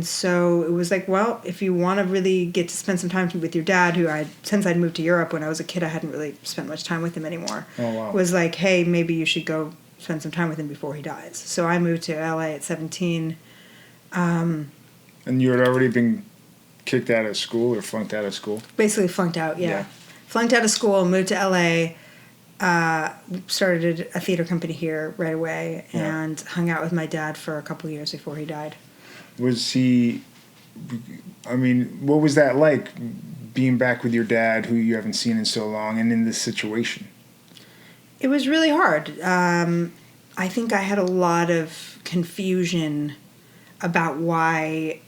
so it was like, well, if you want to really get to spend some time with your dad, since I'd moved to Europe when I was a kid, I hadn't really spent much time with him anymore. Oh wow. Was like, hey, maybe you should go spend some time with him before he dies. So I moved to LA at 17. And you had already been kicked out of school or flunked out of school? Basically flunked out, yeah. Flunked out of school, moved to LA. Started a theater company here right away, and hung out with my dad for a couple of years before he died. Was he, what was that like, being back with your dad, who you haven't seen in so long, and in this situation? It was really hard. I think I had a lot of confusion about why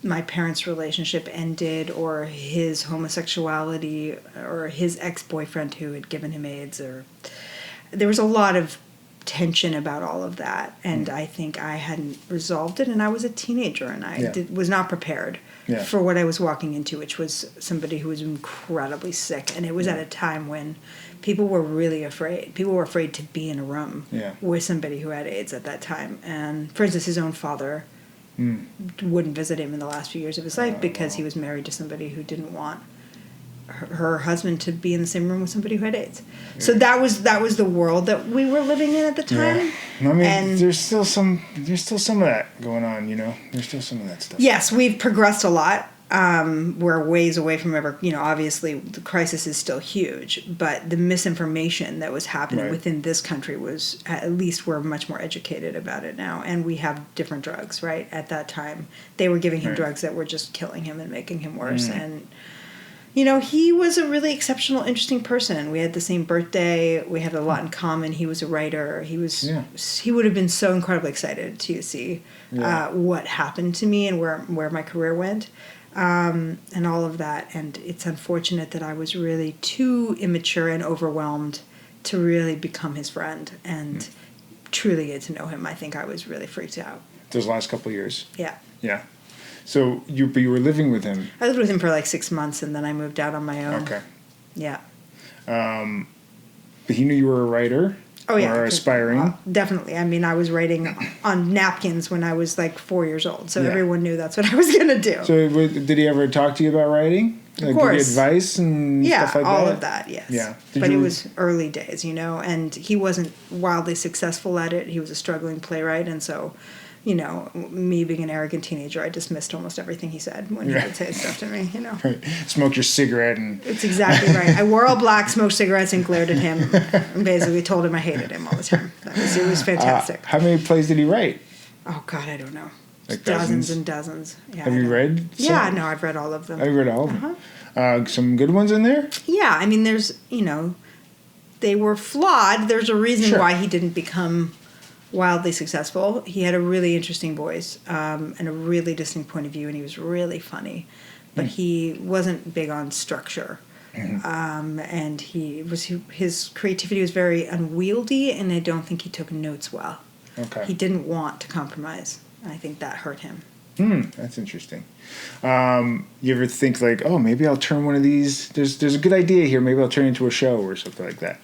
my parents' relationship ended, or his homosexuality, or his ex-boyfriend who had given him AIDS, or there was a lot of tension about all of that, and I think I hadn't resolved it, and I was a teenager, and I was not prepared for what I was walking into, which was somebody who was incredibly sick, and it was at a time when people were really afraid. People were afraid to be in a room with somebody who had AIDS at that time, and for instance, his own father wouldn't visit him in the last few years of his life because he was married to somebody who didn't want her husband to be in the same room with somebody who had AIDS. Yeah. So that was the world that we were living in at the time. Yeah. And there's still some of that going on, There's still some of that stuff. Yes, we've progressed a lot. We're ways away from ever, obviously the crisis is still huge, but the misinformation that was happening within this country was, at least we're much more educated about it now, and we have different drugs, right? At that time, they were giving him drugs that were just killing him and making him worse, and he was a really exceptional, interesting person. We had the same birthday. We had a lot in common. He was a writer. He would have been so incredibly excited to see what happened to me and where my career went. And all of that. And it's unfortunate that I was really too immature and overwhelmed to really become his friend and truly get to know him. I think I was really freaked out. Those last couple of years? Yeah. Yeah. So you were living with him? I lived with him for like 6 months, and then I moved out on my own. Okay. Yeah. But he knew you were a writer? Oh, yeah. Or aspiring? Definitely. I was writing on napkins when I was like 4 years old, so everyone knew that's what I was going to do. So did he ever talk to you about writing? Of course. Give you advice and stuff like that? Yeah, all of that, yes. Yeah. But it was early days, and he wasn't wildly successful at it. He was a struggling playwright, and so, me being an arrogant teenager, I dismissed almost everything he said when he would say stuff to me, Right. Smoked your cigarette and... It's exactly right. I wore all black, smoked cigarettes, and glared at him, and basically told him I hated him all the time. It was fantastic. How many plays did he write? Oh, God, I don't know. Like dozens and dozens. Yeah, Have you read some? Yeah, no, I've read all of them. I've read all of them. Some good ones in there? Yeah, there's, they were flawed. There's a reason why he didn't become wildly successful. He had a really interesting voice and a really distinct point of view, and he was really funny. But he wasn't big on structure. Mm-hmm. And his creativity was very unwieldy, and I don't think he took notes well. Okay. He didn't want to compromise. I think that hurt him. That's interesting. You ever think like, oh, maybe I'll turn one of these, there's a good idea here, maybe I'll turn it into a show or something like that?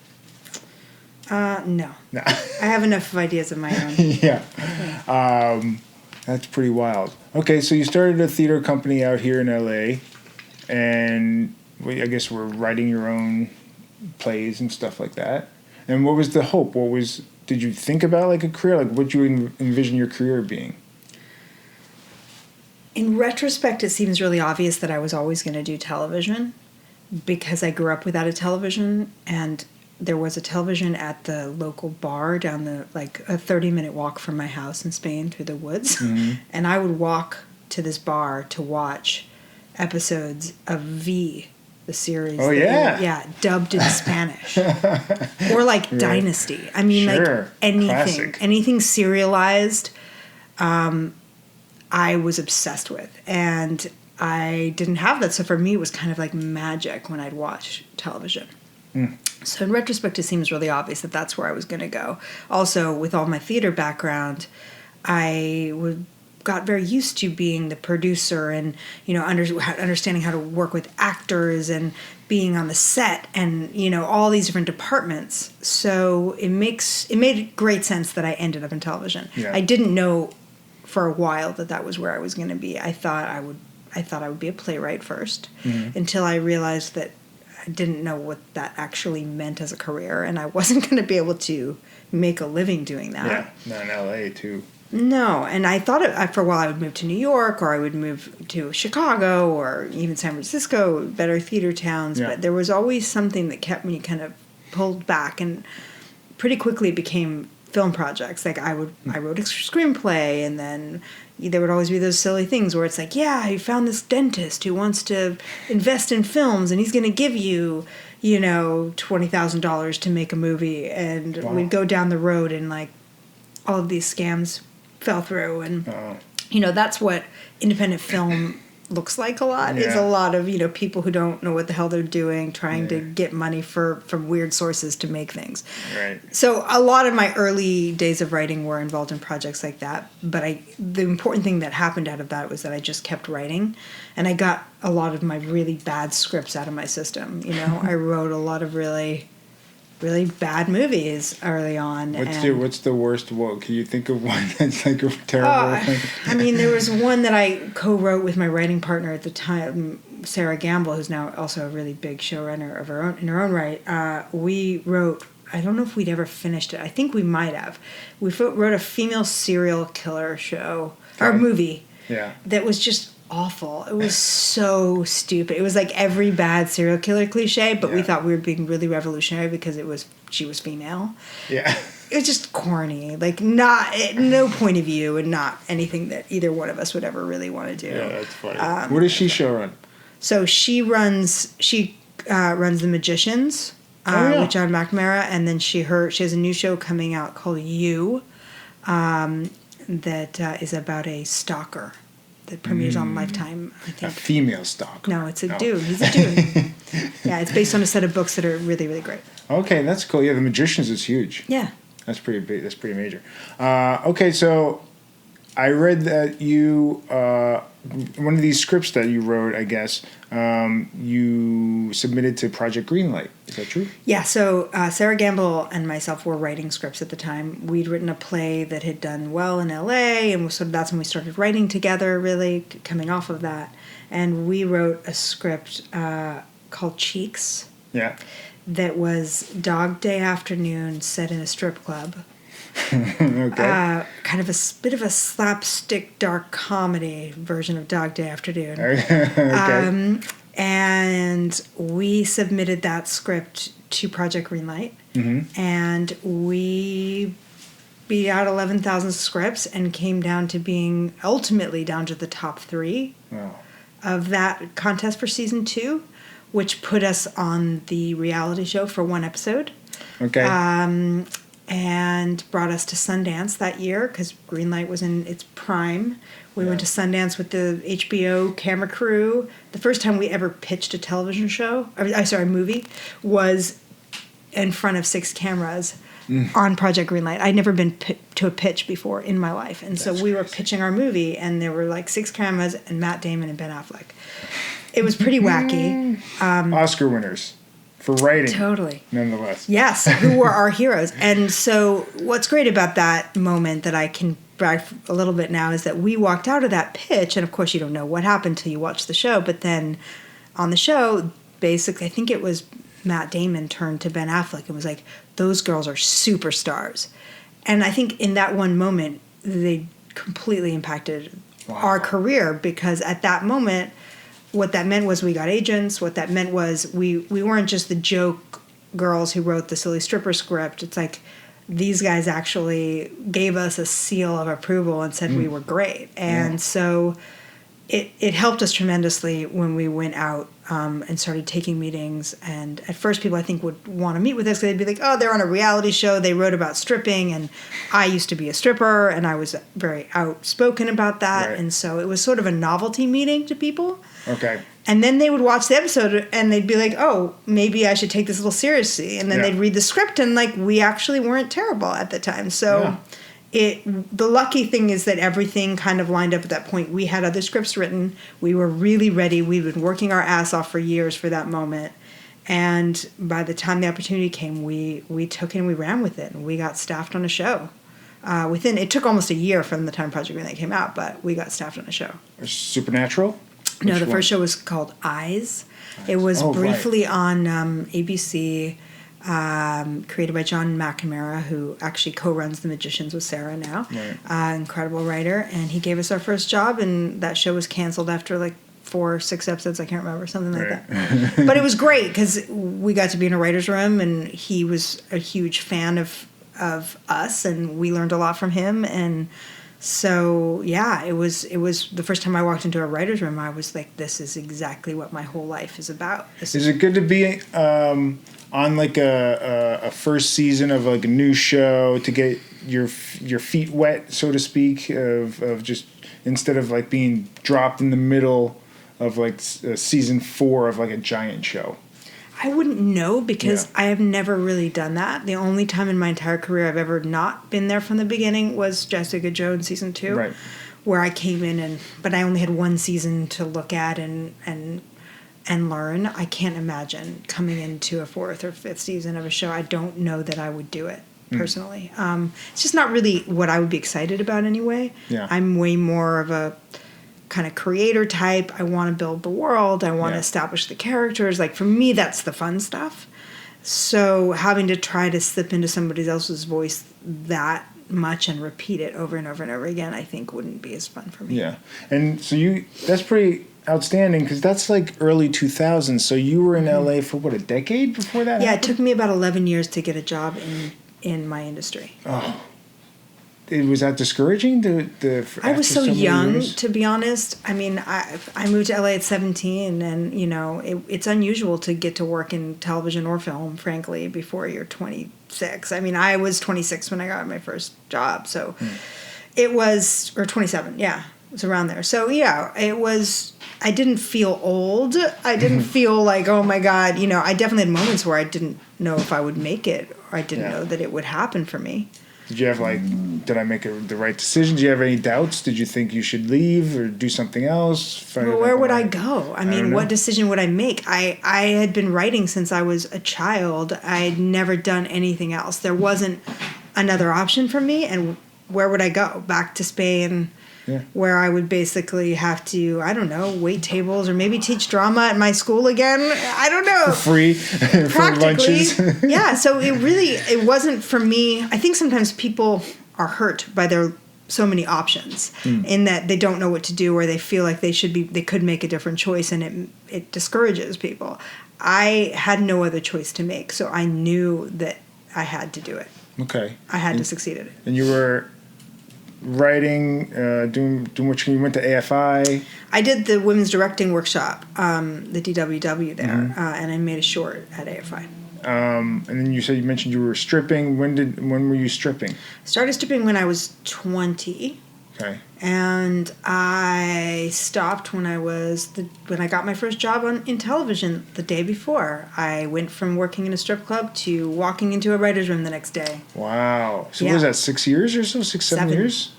No. I have enough of ideas of my own. Yeah. That's pretty wild. Okay, so you started a theater company out here in LA, and I guess we're writing your own plays and stuff like that. And what was the hope? Did you think about like a career? Like, what did you envision your career being? In retrospect, it seems really obvious that I was always going to do television because I grew up without a television, and there was a television at the local bar down a 30-minute walk from my house in Spain through the woods. Mm-hmm. And I would walk to this bar to watch episodes of V, the series. Oh, yeah. Dubbed in Spanish. Or like Dynasty. Like anything. Classic. Anything serialized, I was obsessed with. And I didn't have that. So for me, it was kind of like magic when I'd watch television. So in retrospect, it seems really obvious that that's where I was going to go. Also, with all my theater background, got very used to being the producer and, understanding how to work with actors and being on the set and, all these different departments. So it made great sense that I ended up in television. Yeah. I didn't know for a while that was where I was going to be. I thought I would be a playwright first, until I realized that I didn't know what that actually meant as a career, and I wasn't going to be able to make a living doing that. Yeah, not in L.A. too. No, and I thought for a while I would move to New York, or I would move to Chicago, or even San Francisco, better theater towns. Yeah. But there was always something that kept me kind of pulled back, and pretty quickly it became film projects. Like I wrote a screenplay, and then there would always be those silly things where it's like, yeah, I found this dentist who wants to invest in films, and he's going to give you, $20,000 to make a movie, and we'd go down the road, and like all of these scams fell through, and that's what independent film looks like a lot. Is a lot of people who don't know what the hell they're doing, trying to get money from weird sources to make things. Right. So a lot of my early days of writing were involved in projects like that, but the important thing that happened out of that was that I just kept writing, and I got a lot of my really bad scripts out of my system. I wrote a lot of really bad movies early on. What's the worst? What can you think of one that's like a terrible thing? I mean, there was one that I co-wrote with my writing partner at the time, Sarah Gamble, who's now also a really big showrunner of in her own right. We wrote. I don't know if we'd ever finished it. I think we might have. We wrote a female serial killer show or movie. Yeah. That was just awful. It was so stupid. It was like every bad serial killer cliche, but we thought we were being really revolutionary because she was female. Yeah. It was just corny, like no point of view, and not anything that either one of us would ever really want to do. Yeah, that's funny. What does she show run? So she runs The Magicians, with John McNamara, and then she has a new show coming out called You, that is about a stalker. That premieres on Lifetime, I think. A female stalker. No, it's a dude. He's a dude. Yeah, it's based on a set of books that are really, really great. Okay, that's cool. Yeah, The Magicians is huge. Yeah. That's pretty big. That's pretty major. Okay, so I read that you one of these scripts that you wrote, I guess, you submitted to Project Greenlight. Is that true? Yeah. So Sarah Gamble and myself were writing scripts at the time. We'd written a play that had done well in LA, and so that's when we started writing together. Really coming off of that, and we wrote a script called Cheeks. Yeah. That was Dog Day Afternoon set in a strip club. Okay. Kind of a bit of a slapstick dark comedy version of Dog Day Afternoon. Okay. And we submitted that script to Project Greenlight, and we beat out 11,000 scripts and came down to being ultimately down to the top 3 of that contest for season 2. Which put us on the reality show for 1 episode. Okay. And brought us to Sundance that year because Greenlight was in its prime. We went to Sundance with the HBO camera crew. The first time we ever pitched a television show, a movie, was in front of 6 cameras on Project Greenlight. I'd never been to a pitch before in my life. And so we were pitching our movie, and there were like 6 cameras and Matt Damon and Ben Affleck. It was pretty wacky. Oscar winners for writing. Totally. Nonetheless. Yes, who were our heroes. And so what's great about that moment that I can brag a little bit now is that we walked out of that pitch, and of course you don't know what happened till you watch the show, but then on the show, basically, I think it was Matt Damon turned to Ben Affleck and was like, those girls are superstars. And I think in that one moment, they completely impacted our career, because at that moment, what that meant was we got agents. What that meant was we weren't just the joke girls who wrote the silly stripper script. It's like these guys actually gave us a seal of approval and said we were great. And so it helped us tremendously when we went out and started taking meetings. And at first people, I think, would want to meet with us because they'd be like, oh, they're on a reality show. They wrote about stripping. And I used to be a stripper, and I was very outspoken about that. Right. And so it was sort of a novelty meeting to people. Okay. And then they would watch the episode and they'd be like, oh, maybe I should take this a little seriously. And then they'd read the script and like, we actually weren't terrible at the time. So the lucky thing is that everything kind of lined up at that point. We had other scripts written. We were really ready. We'd been working our ass off for years for that moment. And by the time the opportunity came, we took it and we ran with it. And we got staffed on a show. It took almost a year from the time Project Greenlight came out, but we got staffed on a show. Supernatural? No, the first show was called Eyes. It was briefly on ABC, created by John McNamara, who actually co-runs The Magicians with Sarah now. Right. Incredible writer. And he gave us our first job, and that show was canceled after like 4 or 6 episodes. I can't remember, something like that. But it was great because we got to be in a writer's room, and he was a huge fan of us, and we learned a lot from him. And so, yeah, it was the first time I walked into a writer's room, I was like, this is exactly what my whole life is about. Is it good to be on like a first season of like a new show to get your feet wet, so to speak, of just instead of like being dropped in the middle of like season 4 of like a giant show? I wouldn't know because I have never really done that. The only time in my entire career I've ever not been there from the beginning was Jessica Jones season 2, where I came in but I only had 1 season to look at and learn. I can't imagine coming into a 4th or 5th season of a show. I don't know that I would do it personally. It's just not really what I would be excited about anyway. Yeah. I'm way more of a kind of creator type. I want to build the world. I want to establish the characters. Like, for me, that's the fun stuff. So having to try to slip into somebody else's voice that much and repeat it over and over and over again, I think wouldn't be as fun for me. Yeah. And so that's pretty outstanding because that's like early 2000s. So you were in LA for what, a decade before that happened? It took me about 11 years to get a job in my industry. Oh. Was that discouraging? I was so young, to be honest. I mean, I moved to LA at 17, and you know, it's unusual to get to work in television or film, frankly, before you're 26. I mean, I was 26 when I got my first job, so it was, or 27, it was around there. So it was. I didn't feel old. I didn't feel like, oh my God, you know. I definitely had moments where I didn't know if I would make it, or I didn't know that it would happen for me. Did you have did I make the right decision? Did you have any doubts? Did you think you should leave or do something else? Well, where would I go? I mean, what decision would I make? I had been writing since I was a child. I'd never done anything else. There wasn't another option for me. And where would I go? Back to Spain, where I would basically have to, I don't know, wait tables or maybe teach drama at my school again. I don't know. For free? For lunches? So it wasn't for me. I think sometimes people are hurt by their so many options in that they don't know what to do or they feel like they could make a different choice, and it discourages people. I had no other choice to make, so I knew that I had to do it. Okay. I had to succeed at it. And you were writing, doing what you went to AFI? I did the women's directing workshop, the DWW there, and I made a short at AFI. And then you mentioned you were stripping. When were you stripping? I started stripping when I was 20. Okay. And I stopped when I got my first job in television the day before. I went from working in a strip club to walking into a writer's room the next day. Wow. So what was that, 6 years or so? 7 years?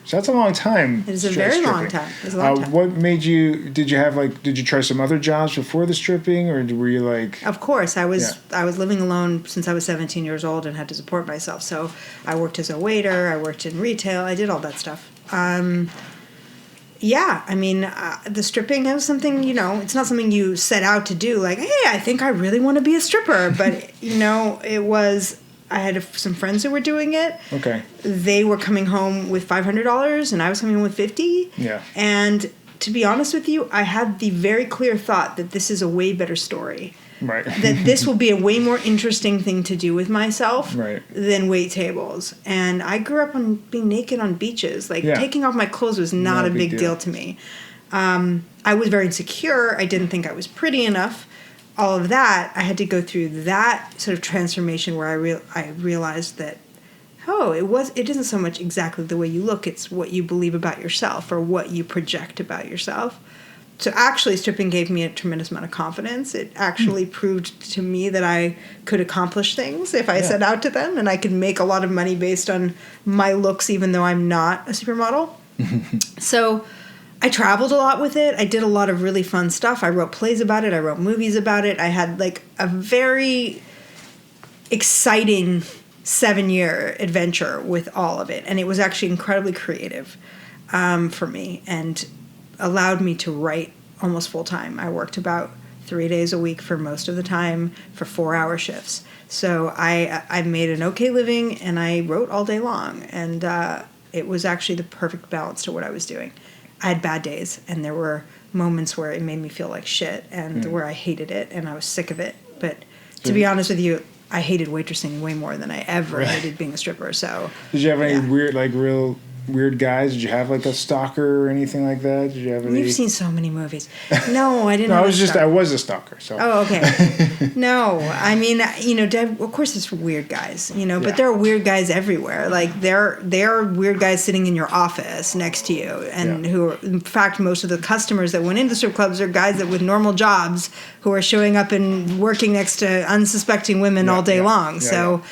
So that's a long time. It is a very long time. It's a long time. What made you, did you try some other jobs before the stripping, or were you like? Of course. I was living alone since I was 17 years old and had to support myself. So I worked as a waiter, I worked in retail, I did all that stuff. The stripping was something, it's not something you set out to do, like, hey, I think I really want to be a stripper. But, it was, I had some friends who were doing it. Okay. They were coming home with $500 and I was coming home with $50. Yeah. And to be honest with you, I had the very clear thought that this is a way better story. Right. That this will be a way more interesting thing to do with myself than wait tables. And I grew up on being naked on beaches. Like, taking off my clothes was not a big deal to me. I was very insecure. I didn't think I was pretty enough. All of that, I had to go through that sort of transformation where I realized that, it isn't so much exactly the way you look, it's what you believe about yourself or what you project about yourself. So actually, stripping gave me a tremendous amount of confidence. It actually proved to me that I could accomplish things if I set out to them, and I could make a lot of money based on my looks, even though I'm not a supermodel. So I traveled a lot with it. I did a lot of really fun stuff. I wrote plays about it. I wrote movies about it. I had like a very exciting 7-year adventure with all of it, and it was actually incredibly creative for me, and allowed me to write almost full time. I worked about 3 days a week for most of the time for 4-hour shifts. So I made an okay living, and I wrote all day long, and it was actually the perfect balance to what I was doing. I had bad days, and there were moments where it made me feel like shit, and where I hated it, and I was sick of it. But to be honest with you, I hated waitressing way more than I ever hated being a stripper. So did you have any weird, like real weird guys? Did you have like a stalker or anything like that? Did you have any? You've seen so many movies. No, I didn't. No, I was a stalker. So. Oh, okay. No, I mean, of course, there's weird guys, but there are weird guys everywhere. Like there are weird guys sitting in your office next to you, and who are, in fact, most of the customers that went into strip clubs are guys that with normal jobs who are showing up and working next to unsuspecting women all day long. So.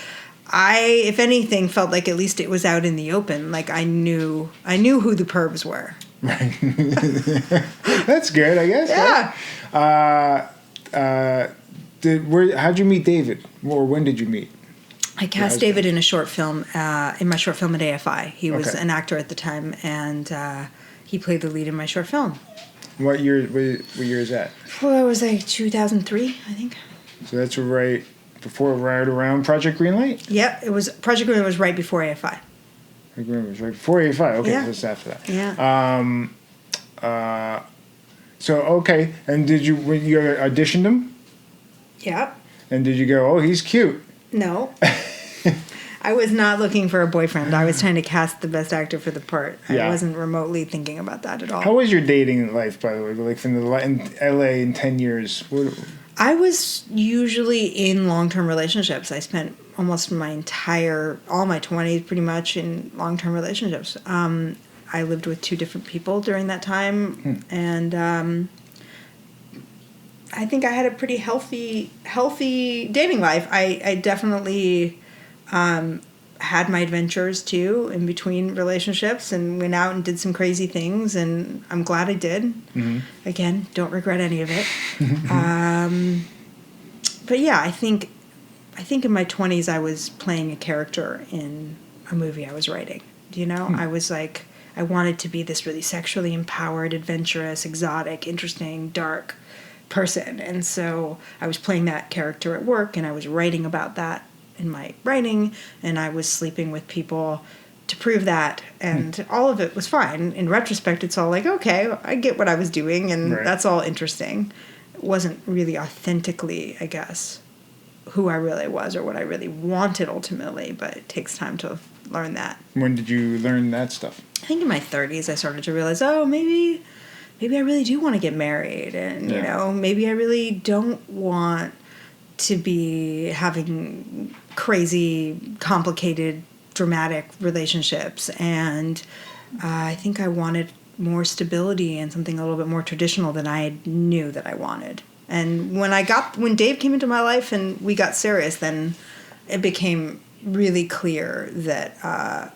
I, if anything, felt like at least it was out in the open. Like I knew who the pervs were. Right. That's good, I guess. Yeah. How'd you meet David, or when did you meet? I cast David in a short film, in my short film at AFI. He was an actor at the time, and he played the lead in my short film. What year is that? Well, it was like 2003, I think. So that's right around Project Greenlight? Yep, it was Project Greenlight was right before AFI. Project Greenlight was right before AFI. Okay, so it's after that. Yeah. So okay, and when you auditioned him? Yep. And did you go, oh, he's cute? No. I was not looking for a boyfriend. I was trying to cast the best actor for the part. I wasn't remotely thinking about that at all. How was your dating life, by the way? Like from in LA in 10 years? I was usually in long-term relationships. I spent almost all my 20s pretty much in long-term relationships. I lived with 2 different people during that time, and I think I had a pretty healthy dating life. I definitely had my adventures too in between relationships, and went out and did some crazy things, and I'm glad I did. Mm-hmm. Again, don't regret any of it. But yeah, I think in my 20s I was playing a character in a movie I was writing. I was like, I wanted to be this really sexually empowered, adventurous, exotic, interesting, dark person, and so I was playing that character at work, and I was writing about that in my writing, and I was sleeping with people to prove that, and all of it was fine. In retrospect, it's all like, okay, I get what I was doing, and that's all interesting. It wasn't really authentically, I guess, who I really was or what I really wanted ultimately, but it takes time to learn that. When did you learn that stuff? I think in my 30s I started to realize, oh, maybe I really do want to get married, and maybe I really don't want to be having crazy, complicated, dramatic relationships, and I think I wanted more stability and something a little bit more traditional than I knew that I wanted. And when Dave came into my life and we got serious, then it became really clear that I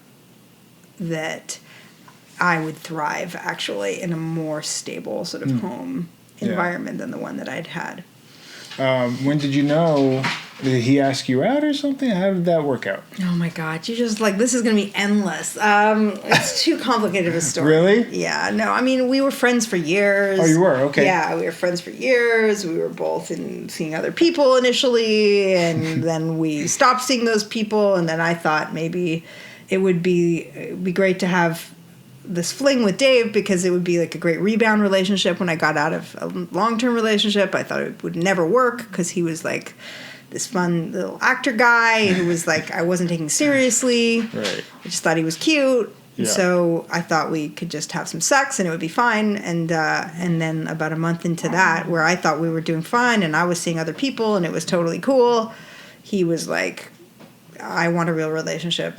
would thrive actually in a more stable sort of home environment than the one that I'd had. When did you know? Did he ask you out or something? How did that work out? Oh my God, you just this is going to be endless. It's too complicated of a story. Really? Yeah, no, I mean, we were friends for years. Oh, you were? Okay. Yeah, we were friends for years. We were both seeing other people initially, and then we stopped seeing those people, and then I thought maybe it would be great to have this fling with Dave, because it would be like a great rebound relationship when I got out of a long-term relationship. I thought it would never work because he was like this fun little actor guy who was like, I wasn't taking seriously. Right. I just thought he was cute. Yeah. So I thought we could just have some sex and it would be fine. And then about a month into that, where I thought we were doing fine and I was seeing other people and it was totally cool, he was like, I want a real relationship.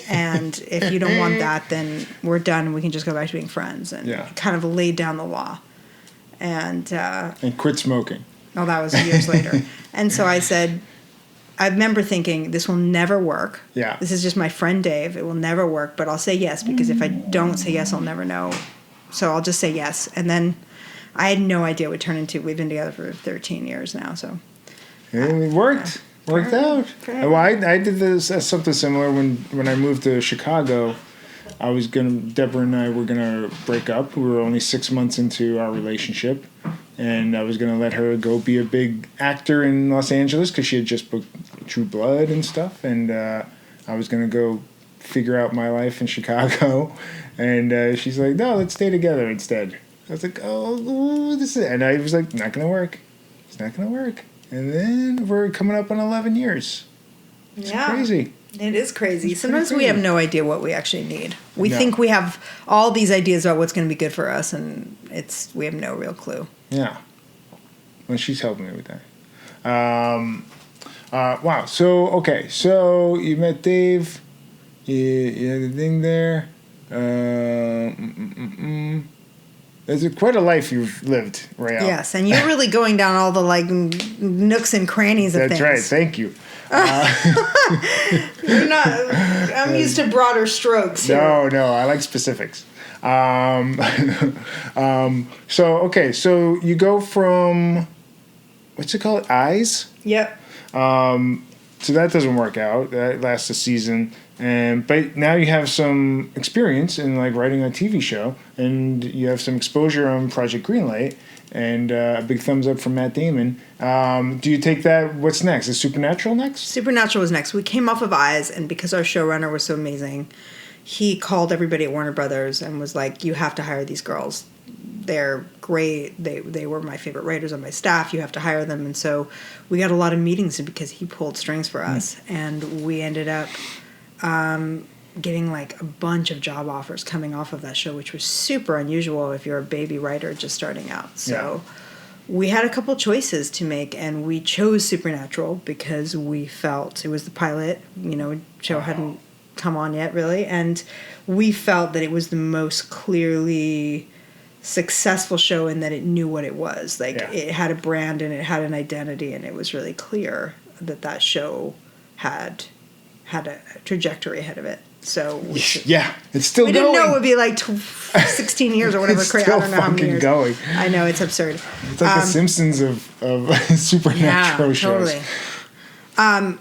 And if you don't want that, then we're done and we can just go back to being friends. And kind of laid down the law. And quit smoking. Oh, that was years later. And so I said, I remember thinking, this will never work. Yeah. This is just my friend Dave. It will never work, but I'll say yes, because if I don't say yes, I'll never know. So I'll just say yes. And then I had no idea what it would turn into. We've been together for 13 years now, so. And it worked. Worked out. Well, I did this something similar when I moved to Chicago. Deborah and I were gonna break up. We were only 6 months into our relationship, and I was gonna let her go be a big actor in Los Angeles because she had just booked True Blood and stuff, and I was gonna go figure out my life in Chicago, and she's like, "No, let's stay together instead." I was like, "Oh, this is," and I was like, "Not gonna work. It's not gonna work." And then we're coming up on 11 years. It's crazy. It is crazy. Sometimes we have no idea what we actually need. We think we have all these ideas about what's going to be good for us, and we have no real clue. Yeah. Well, she's helping me with that. Wow. So you met Dave. You had a thing there. There's quite a life you've lived, Raelle. Yes, and you're really going down all the nooks and crannies of things. That's right. Thank you. You're not. I'm used to broader strokes here. No, I like specifics. So you go from, what's it called? Eyes? Yep. So that doesn't work out. That lasts a season. But now you have some experience in writing a TV show, and you have some exposure on Project Greenlight, and a big thumbs up from Matt Damon. Do you take that? What's next? Is Supernatural next? Supernatural was next. We came off of Eyes, and because our showrunner was so amazing, he called everybody at Warner Brothers and was like, "You have to hire these girls. They're great. They were my favorite writers on my staff. You have to hire them." And so we got a lot of meetings because he pulled strings for us, and we ended up getting a bunch of job offers coming off of that show, which was super unusual if you're a baby writer just starting out. So we had a couple choices to make, and we chose Supernatural because we felt it was the pilot. Show hadn't come on yet, really, and we felt that it was the most clearly successful show in that it knew what it was. It had a brand and it had an identity, and it was really clear that show had a trajectory ahead of it. So it's still going. We didn't know it would be 16 years or whatever. It's crazy. I don't know how many years. Going. I know, it's absurd. It's like the Simpsons of Supernatural shows. Totally.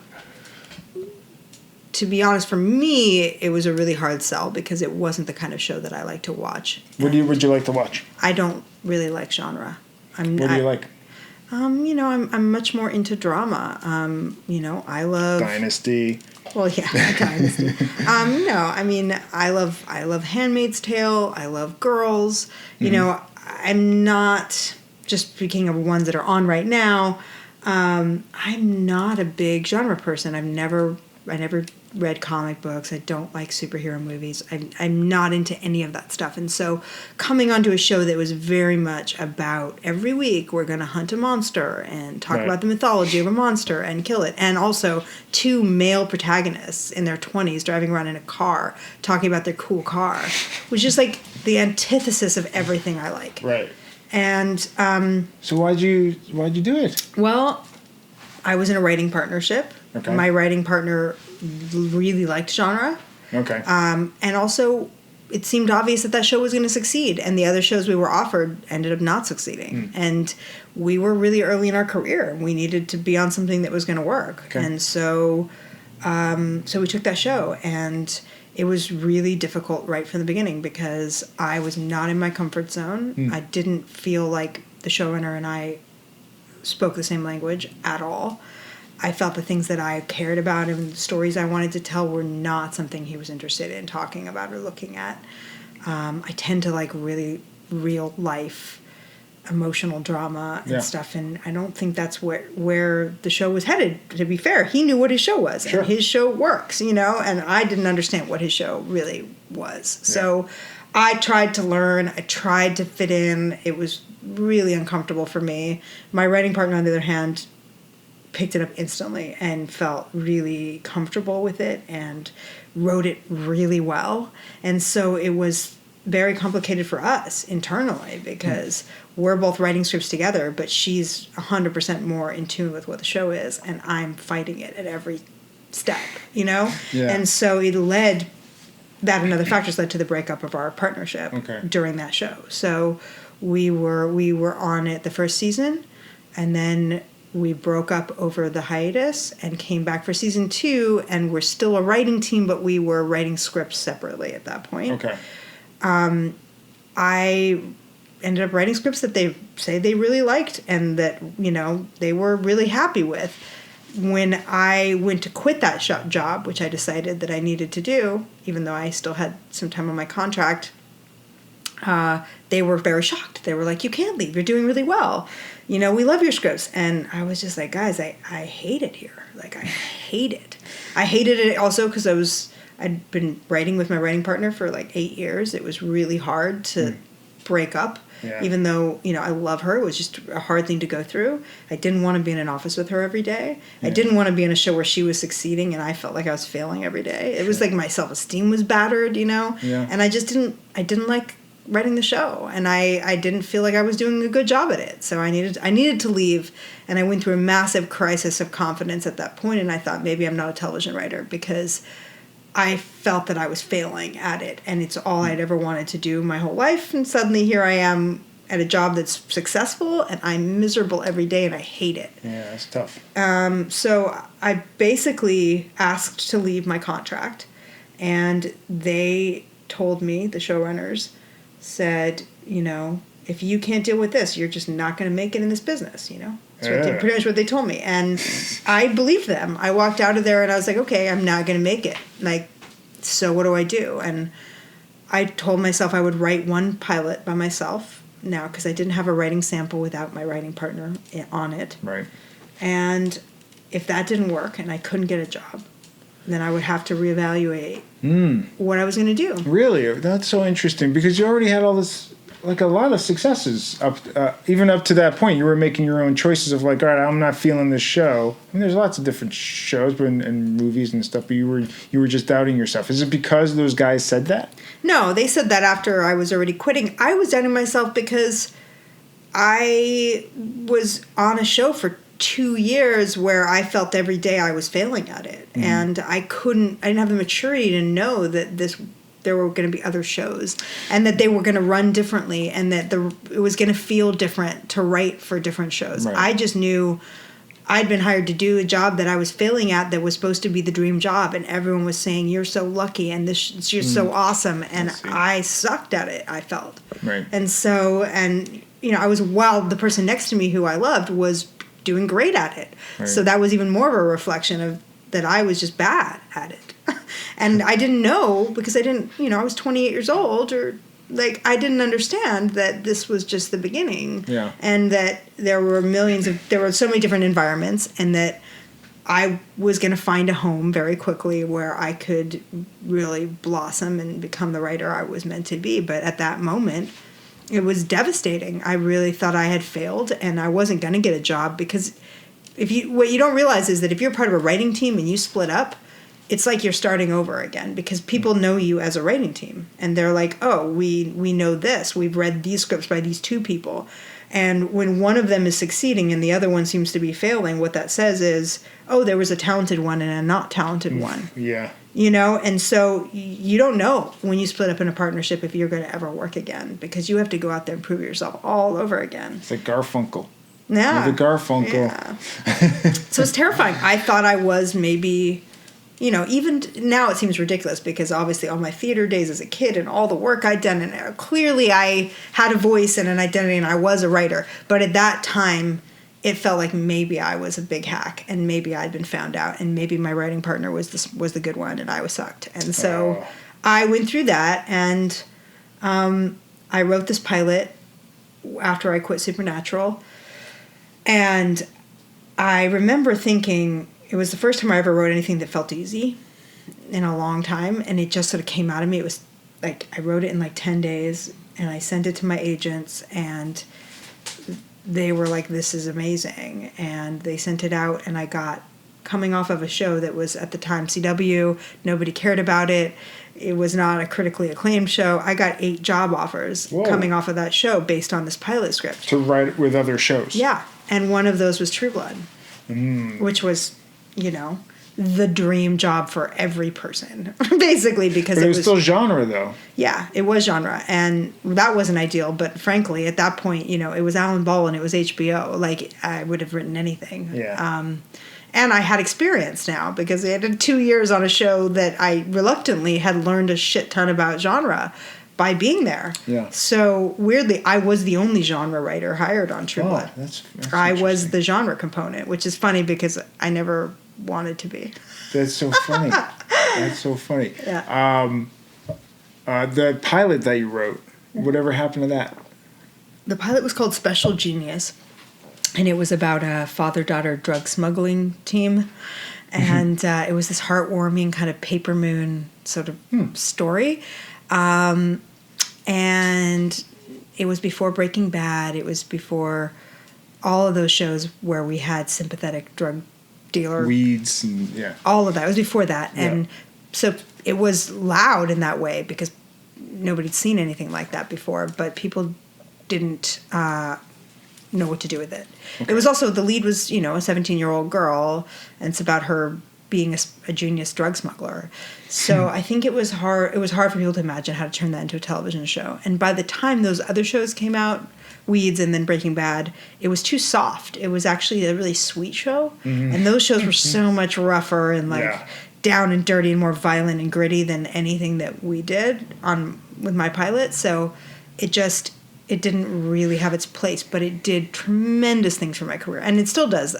To be honest, for me, it was a really hard sell because it wasn't the kind of show that I like to watch. Would you like to watch? I don't really like genre. What do you like? I'm much more into drama. I love Dynasty. Well, yeah, Dynasty. I love Handmaid's Tale. I love Girls. I'm not, just speaking of ones that are on right now, I'm not a big genre person. I never read comic books. I don't like superhero movies. I'm not into any of that stuff. And so coming onto a show that was very much about every week we're going to hunt a monster and talk about the mythology of a monster and kill it. And also 2 male protagonists in their 20s driving around in a car talking about their cool car was just the antithesis of everything I like. Right. And so why'd you do it? Well, I was in a writing partnership. Okay. My writing partner really liked genre. Okay. And also, it seemed obvious that show was going to succeed, and the other shows we were offered ended up not succeeding. And we were really early in our career, and we needed to be on something that was going to work. Okay. And so we took that show, and it was really difficult right from the beginning because I was not in my comfort zone. I didn't feel like the showrunner and I spoke the same language at all. I felt the things that I cared about and the stories I wanted to tell were not something he was interested in talking about or looking at. I tend to like really real life emotional drama and stuff, and I don't think that's where the show was headed. To be fair, he knew what his show was, and his show works, and I didn't understand what his show really was. So I tried to learn, I tried to fit in. It was really uncomfortable for me. My writing partner, on the other hand, picked it up instantly and felt really comfortable with it and wrote it really well. And so it was very complicated for us internally because we're both writing scripts together, but she's 100% more in tune with what the show is, and I'm fighting it at every step, Yeah. And so that and other factors led to the breakup of our partnership during that show. So we were on it the first season, and then we broke up over the hiatus and came back for season 2, and we're still a writing team, but we were writing scripts separately at that point. Okay. I ended up writing scripts that they say they really liked and that, they were really happy with. When I went to quit that job, which I decided that I needed to do, even though I still had some time on my contract, they were very shocked. They were like, "You can't leave. You're doing really well. We love your scripts." And I was just like, guys, I hate it here. Like, I hate it. I hated it also because I'd been writing with my writing partner for like 8 years. It was really hard to break up. Yeah. Even though, I love her, it was just a hard thing to go through. I didn't want to be in an office with her every day. Yeah. I didn't want to be in a show where she was succeeding and I felt like I was failing every day. It was like my self-esteem was battered, Yeah. And I didn't like writing the show, and I didn't feel like I was doing a good job at it. So I needed to leave, and I went through a massive crisis of confidence at that point, and I thought maybe I'm not a television writer because I felt that I was failing at it, and it's all I'd ever wanted to do my whole life, and suddenly here I am at a job that's successful, and I'm miserable every day, and I hate it. Yeah, that's tough. So I basically asked to leave my contract, and they told me, the showrunners said, if you can't deal with this, you're just not going to make it in this business, That's pretty much what they told me. And I believed them. I walked out of there and I was like, okay, I'm not going to make it. Like, so what do I do? And I told myself I would write one pilot by myself now because I didn't have a writing sample without my writing partner on it. Right. And if that didn't work and I couldn't get a job, then I would have to reevaluate what I was going to do. Really? That's so interesting because you already had all this, like a lot of successes even up to that point. You were making your own choices of like, all right, I'm not feeling this show. I mean, there's lots of different shows and movies and stuff, but you were just doubting yourself. Is it because those guys said that? No, they said that after I was already quitting. I was doubting myself because I was on a show for 2 years where I felt every day I was failing at it. Mm-hmm. And I didn't have the maturity to know that there were going to be other shows and that they were going to run differently and that it was going to feel different to write for different shows. Right. I just knew I'd been hired to do a job that I was failing at that was supposed to be the dream job, and everyone was saying, "You're so lucky and you're so awesome," and I sucked at it, I felt. Right. And so, while the person next to me who I loved was doing great at it. Right. So that was even more of a reflection of that I was just bad at it. And I didn't know because I didn't, I was 28 years old I didn't understand that this was just the beginning. Yeah. And that there were so many different environments and that I was going to find a home very quickly where I could really blossom and become the writer I was meant to be. But at that moment, it was devastating. I really thought I had failed and I wasn't going to get a job because what you don't realize is that if you're part of a writing team and you split up, it's like you're starting over again because people know you as a writing team and they're like, oh, we know this. We've read these scripts by these two people. And when one of them is succeeding and the other one seems to be failing, what that says is, oh, there was a talented one and a not talented one. Yeah. And so you don't know when you split up in a partnership if you're going to ever work again because you have to go out there and prove yourself all over again. It's like Garfunkel. Yeah. You're the Garfunkel. Yeah. So it's terrifying. I thought I was maybe, even now it seems ridiculous because obviously all my theater days as a kid and all the work I'd done, and clearly I had a voice and an identity and I was a writer. But at that time, it felt like maybe I was a big hack and maybe I'd been found out and maybe my writing partner was the good one and I was sucked. And so I went through that and I wrote this pilot after I quit Supernatural. And I remember thinking it was the first time I ever wrote anything that felt easy in a long time. And it just sort of came out of me. It was like I wrote it in like 10 days and I sent it to my agents and they were like, this is amazing. And they sent it out and I got coming off of a show that was at the time CW. Nobody cared about it. It was not a critically acclaimed show. I got 8 job offers coming off of that show based on this pilot script. To write with other shows. Yeah. And one of those was True Blood, which was, the dream job for every person, basically, because but it was still genre, though. Yeah, it was genre, and that wasn't ideal. But frankly, at that point, it was Alan Ball and it was HBO. Like, I would have written anything. Yeah. And I had experience now because I had 2 years on a show that I reluctantly had learned a shit ton about genre by being there. Yeah. So weirdly, I was the only genre writer hired on True Blood. That's I was the genre component, which is funny because I never wanted to be. That's so funny. That's so funny. Yeah. The pilot that you wrote, whatever happened to that? The pilot was called Special Genius, and it was about a father-daughter drug smuggling team. And it was this heartwarming kind of paper moon sort of story. And it was before Breaking Bad. It was before all of those shows where we had sympathetic drug dealer. Weeds and, all of that. It was before that. And so it was loud in that way because nobody'd seen anything like that before, but people didn't know what to do with it. Okay. It was also, the lead was, a 17-year-old girl, and it's about her being a genius drug smuggler. So I think it was hard for people to imagine how to turn that into a television show. And by the time those other shows came out, Weeds and then Breaking Bad, it was too soft. It was actually a really sweet show. Mm-hmm. And those shows were so much rougher and down and dirty and more violent and gritty than anything that we did with my pilot. So it didn't really have its place, but it did tremendous things for my career. And it still does.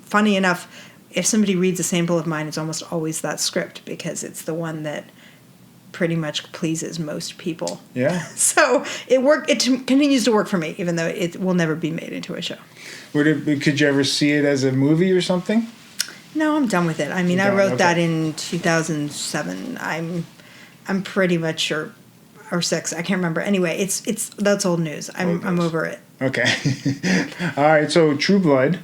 Funny enough, if somebody reads a sample of mine, it's almost always that script because it's the one that pretty much pleases most people. Yeah. So it worked. It continues to work for me, even though it will never be made into a show. Could you ever see it as a movie or something? No, I'm done with it. I mean, I wrote that in 2007. I'm pretty much sure, or 6. I can't remember. Anyway, that's old news. I'm over it. Okay. All right. So True Blood.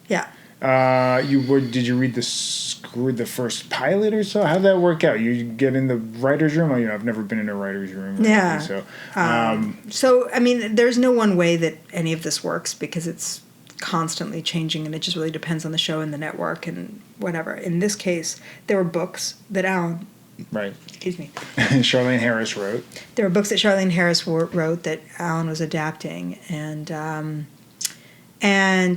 Yeah. Did you read the first pilot or so? How'd that work out? You get in the writer's room? I've never been in a writer's room. Yeah. Anything, so, I mean, there's no one way that any of this works because it's constantly changing and it just really depends on the show and the network and whatever. In this case, there were books that Alan... Right. Excuse me. Charlaine Harris wrote. There were books that Charlaine Harris wrote that Alan was adapting, and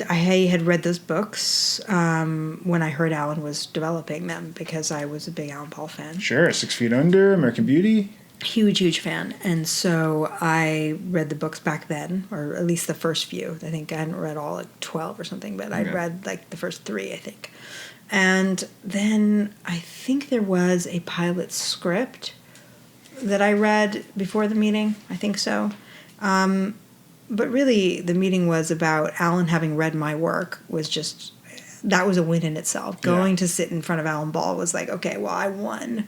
I had read those books when I heard Alan was developing them because I was a big Alan Paul fan. Sure, 6 Feet Under, American Beauty. Huge fan. And so I read the books back then, or at least the first few. I think I hadn't read all 12 or something, but I'd read the first 3, I think. And then I think there was a pilot script that I read before the meeting. I think so. But really, the meeting was about Alan having read my work that was a win in itself. Going to sit in front of Alan Ball was like, okay, well, I won.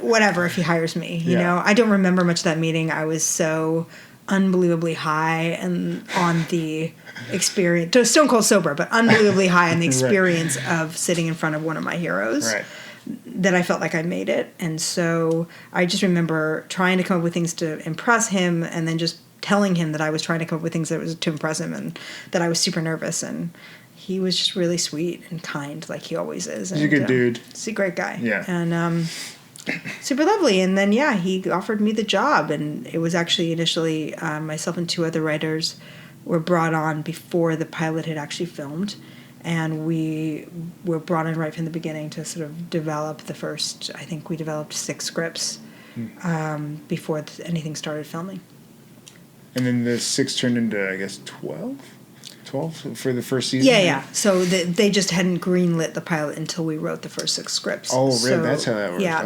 Whatever, if he hires me, you know? I don't remember much of that meeting. I was so unbelievably high and on the experience, stone cold sober, but unbelievably high on the experience of sitting in front of one of my heroes. Right. That I felt like I made it. And so I just remember trying to come up with things to impress him and then just telling him that I was trying to come up with things that was to impress him and that I was super nervous. And he was just really sweet and kind, like he always is. He's a good dude. He's a great guy. Yeah. And super lovely. And then, he offered me the job. And it was actually initially myself and 2 other writers were brought on before the pilot had actually filmed. And we were brought in right from the beginning to sort of develop I think we developed 6 scripts before anything started filming. And then the 6 turned into, I guess, 12? 12 for the first season? Yeah. So they just hadn't greenlit the pilot until we wrote the first 6 scripts. Oh, really? So, that's how that works. Yeah,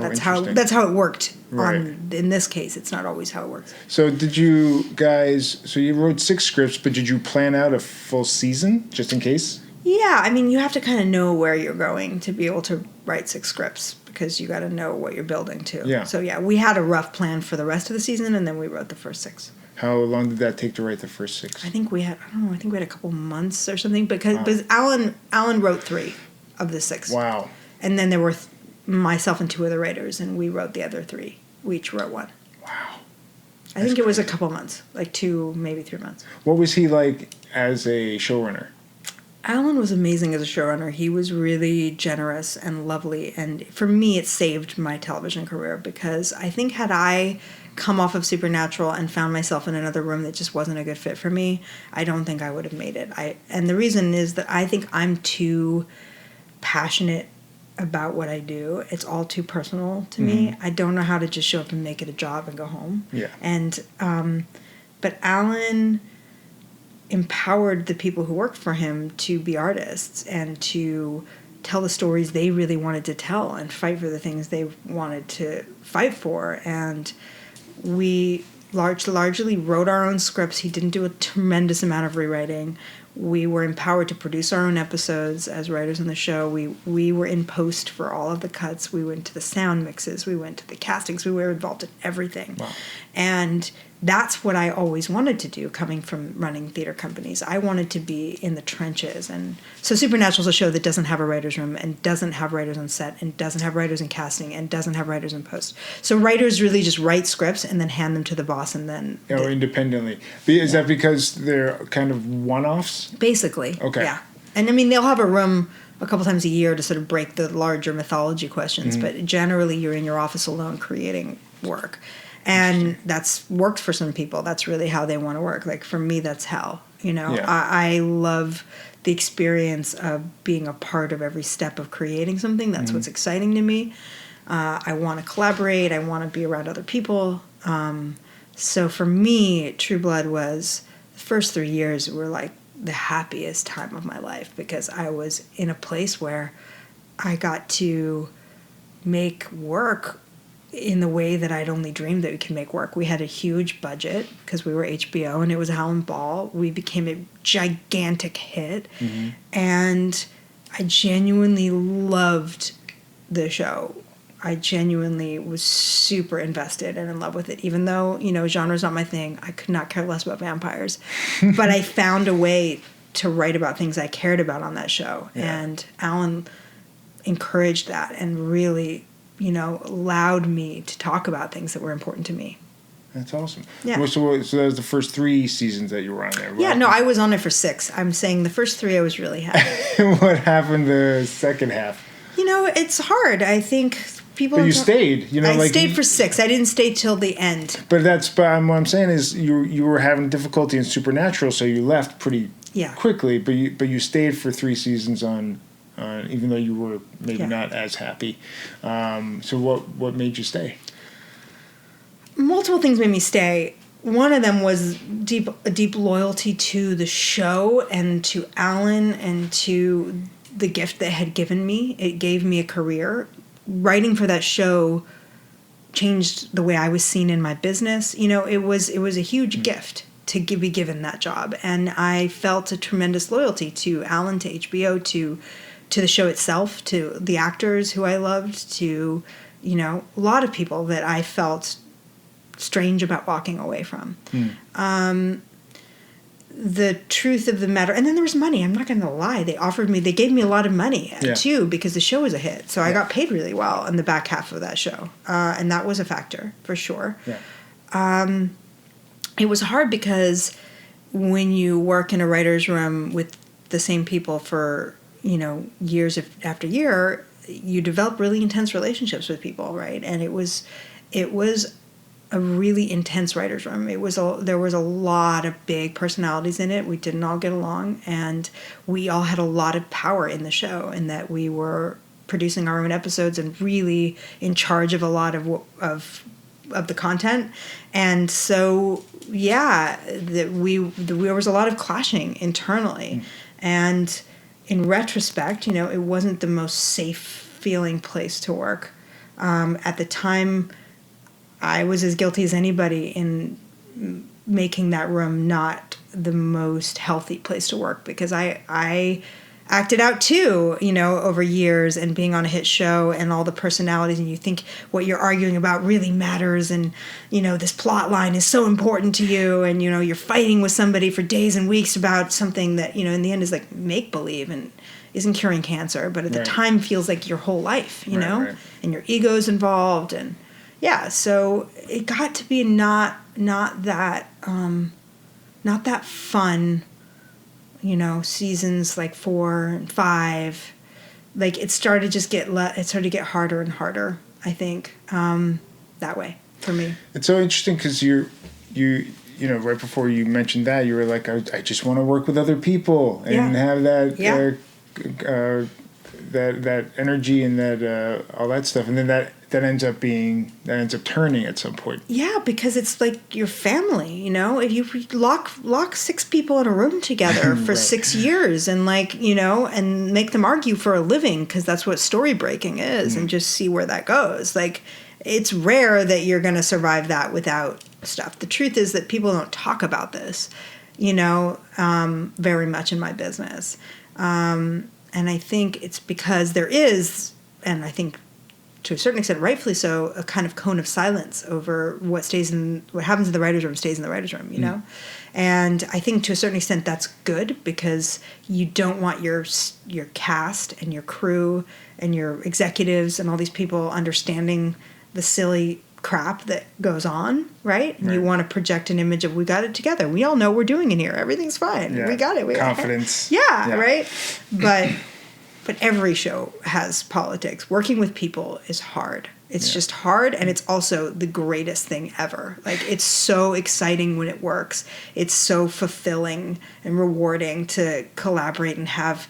that's how it worked. Right. In this case, it's not always how it works. So did you guys... So you wrote 6 scripts, but did you plan out a full season, just in case? Yeah, I mean, you have to kind of know where you're going to be able to write 6 scripts because you got to know what you're building to. Yeah. So, we had a rough plan for the rest of the season, and then we wrote the first 6. How long did that take to write the first 6? I think we had a couple months or something because Alan wrote 3. of the 6. Wow. And then there were myself and 2 other writers, and we wrote the other 3. We each wrote 1. Wow. I think it was a couple months, like 2, maybe 3 months. What was he like as a showrunner? Alan was amazing as a showrunner. He was really generous and lovely. And for me, it saved my television career, because I think had I come off of Supernatural and found myself in another room that just wasn't a good fit for me, I don't think I would have made it. And the reason is that I think I'm too passionate about what I do. It's all too personal to me. I don't know how to just show up and make it a job and go home. Yeah. And but Alan empowered the people who worked for him to be artists and to tell the stories they really wanted to tell and fight for the things they wanted to fight for. And we largely wrote our own scripts. He didn't do a tremendous amount of rewriting. We were empowered to produce our own episodes as writers on the show. We were in post for all of the cuts. We went to the sound mixes. We went to the castings. We were involved in everything. Wow. And that's what I always wanted to do, coming from running theater companies. I wanted to be in the trenches. And so Supernatural is a show that doesn't have a writer's room and doesn't have writers on set and doesn't have writers in casting and doesn't have writers in post. So writers really just write scripts and then hand them to the boss, and then... independently. Is that because they're kind of one-offs? Basically. Okay. Yeah. And I mean, they'll have a room a couple times a year to sort of break the larger mythology questions, but generally you're in your office alone creating work. And that's worked for some people. That's really how they want to work. Like, for me, that's hell. You know, Yeah. I love the experience of being a part of every step of creating something. That's what's exciting to me. I want to collaborate. I want to be around other people. So for me, True Blood was, the first 3 years were like the happiest time of my life, because I was in a place where I got to make work in the way that I'd only dreamed that we could make work. We had a huge budget because we were HBO, and it was Howlin' Ball. We became a gigantic hit, and I genuinely loved the show. I genuinely was super invested and in love with it, even though, you know, genre's not my thing. I could not care less about vampires. But I found a way to write about things I cared about on that show. Yeah. And Alan encouraged that and really, you know, allowed me to talk about things that were important to me. That's awesome. Yeah. So that was the first 3 seasons that you were on there, right? Yeah, no, I was on it for 6. I'm saying the first 3 I was really happy. What happened the second half? You know, it's hard. I think people... But you stayed. You know, I stayed for 6. I didn't stay till the end. But what I'm saying is you were having difficulty in Supernatural, so you left pretty quickly. But you stayed for 3 seasons on even though you were maybe not as happy. So what made you stay? Multiple things made me stay. One of them was a deep loyalty to the show and to Alan and to the gift that had given me. It gave me a career. Writing for that show changed the way I was seen in my business. You know, it was a huge gift to be given that job. And I felt a tremendous loyalty to Alan, to HBO, to the show itself, to the actors who I loved, to, you know, a lot of people that I felt strange about walking away from. The truth of the matter, and then there was money. I'm not going to lie. They gave me a lot of money too, because the show was a hit. So I got paid really well in the back half of that show. And that was a factor for sure. Yeah. It was hard because when you work in a writer's room with the same people for, you know, years after year, you develop really intense relationships with people, right? And it was a really intense writer's room. There was a lot of big personalities in it. We didn't all get along, and we all had a lot of power in the show, in that we were producing our own episodes and really in charge of a lot of the content. And so, yeah, there was a lot of clashing internally. And in retrospect, you know, it wasn't the most safe feeling place to work. At the time, I was as guilty as anybody in making that room not the most healthy place to work, because I acted out too, you know, over years, and being on a hit show and all the personalities, and you think what you're arguing about really matters, and, you know, this plot line is so important to you, and, you know, you're fighting with somebody for days and weeks about something that, you know, in the end is like make-believe, and isn't curing cancer, but at the time feels like your whole life, you know? Right. And your ego's involved, and so it got to be not that fun, you know, seasons like 4 and 5. Like it started to get harder and harder, I think, that way for me. It's so interesting because you know, right before you mentioned that, you were like, I just want to work with other people and have that that energy and that all that stuff, and then that ends up turning at some point. Yeah, because it's like your family, you know. If you lock 6 people in a room together for 6 years and, like, you know, and make them argue for a living, because that's what story breaking is, and just see where that goes. Like, it's rare that you're going to survive that without stuff. The truth is that people don't talk about this, you know, very much in my business. And I think it's because there is, and I think to a certain extent, rightfully so, a kind of cone of silence over what happens in the writer's room stays in the writer's room, you know? And I think to a certain extent that's good, because you don't want your cast and your crew and your executives and all these people understanding the silly crap that goes on, right? And you want to project an image of, we got it together. We all know we're doing it here. Everything's fine. Yeah. We got it. Confidence. Yeah, right? But every show has politics. Working with people is hard. It's just hard, and it's also the greatest thing ever. Like, it's so exciting when it works. It's so fulfilling and rewarding to collaborate and have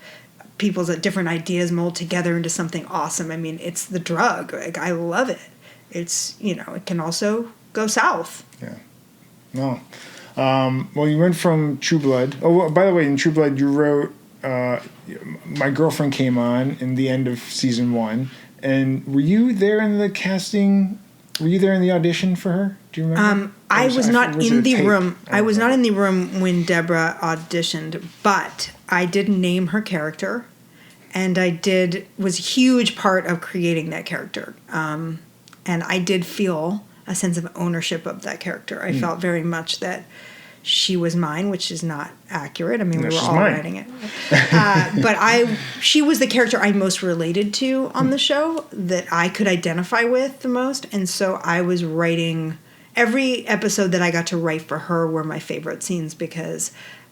people's different ideas mold together into something awesome. I mean, it's the drug. Like, I love it. It's, you know, it can also go south. Yeah. No. Well, you went from True Blood. Oh, well, by the way, in True Blood, you wrote My Girlfriend Came On in the end of season 1. And were you there in the casting? Were you there in the audition for her? Do you remember? I was not in the room. I was not in the room when Deborah auditioned, but I did name her character, and was a huge part of creating that character. And I did feel a sense of ownership of that character. I felt very much that she was mine, which is not accurate. I mean, we were all writing it. But she was the character I most related to on the show, that I could identify with the most. And so I was writing, every episode that I got to write for her were my favorite scenes, because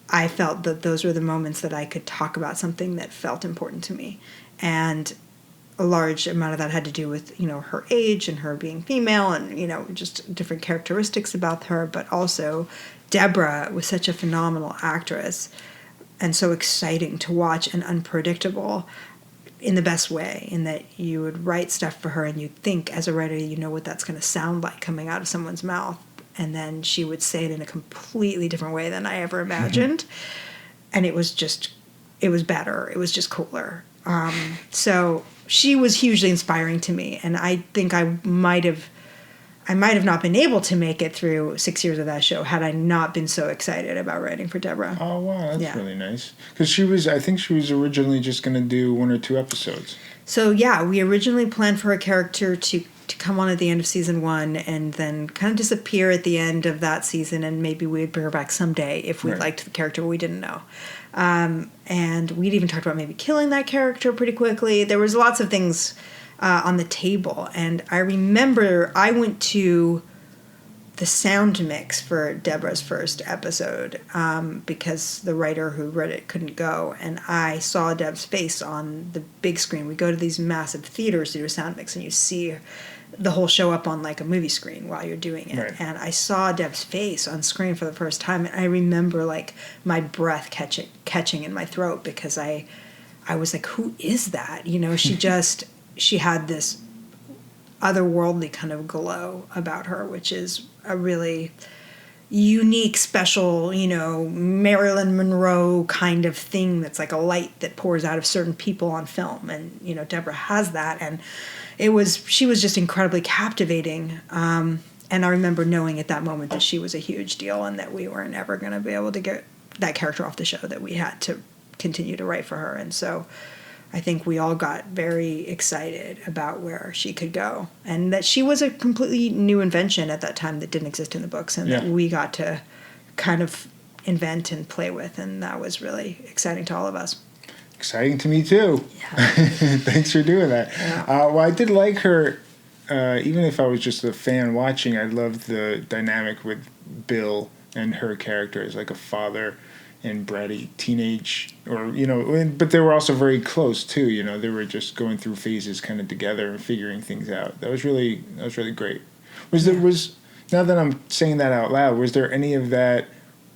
I felt that those were the moments that I could talk about something that felt important to me. And a large amount of that had to do with, you know, her age and her being female and, you know, just different characteristics about her. But also, Deborah was such a phenomenal actress and so exciting to watch and unpredictable in the best way, in that you would write stuff for her and you'd think as a writer, you know what that's going to sound like coming out of someone's mouth. And then she would say it in a completely different way than I ever imagined. And it was better. It was just cooler. So she was hugely inspiring to me, and I think I might have not been able to make it through 6 years of that show had I not been so excited about writing for Deborah. Oh wow, that's really nice. Because I think she was originally just going to do 1 or 2 episodes. So yeah, we originally planned for a character to come on at the end of season 1 and then kind of disappear at the end of that season, and maybe we'd bring her back someday if we liked the character, but we didn't know. And we'd even talked about maybe killing that character pretty quickly. There was lots of things on the table. And I remember I went to the sound mix for Deborah's first episode because the writer who wrote it couldn't go. And I saw Deb's face on the big screen. We go to these massive theaters to do a sound mix, and you see the whole show up on like a movie screen while you're doing it. Right. And I saw Deb's face on screen for the first time, and I remember like my breath catching in my throat, because I was like, who is that? You know, she had this otherworldly kind of glow about her, which is a really unique, special, you know, Marilyn Monroe kind of thing that's like a light that pours out of certain people on film. And, you know, Deborah has that, and she was just incredibly captivating. And I remember knowing at that moment that she was a huge deal and that we weren't ever going to be able to get that character off the show, that we had to continue to write for her. And so I think we all got very excited about where she could go, and that she was a completely new invention at that time that didn't exist in the books, and that we got to kind of invent and play with, and that was really exciting to all of us. Exciting to me too. Yeah. Thanks for doing that. Yeah. Well, I did like her. Even if I was just a fan watching, I loved the dynamic with Bill and her character as like a father and bratty teenage, or but they were also very close too. They were just going through phases kind of together and figuring things out. That was really great. Now that I'm saying that out loud, was there any of that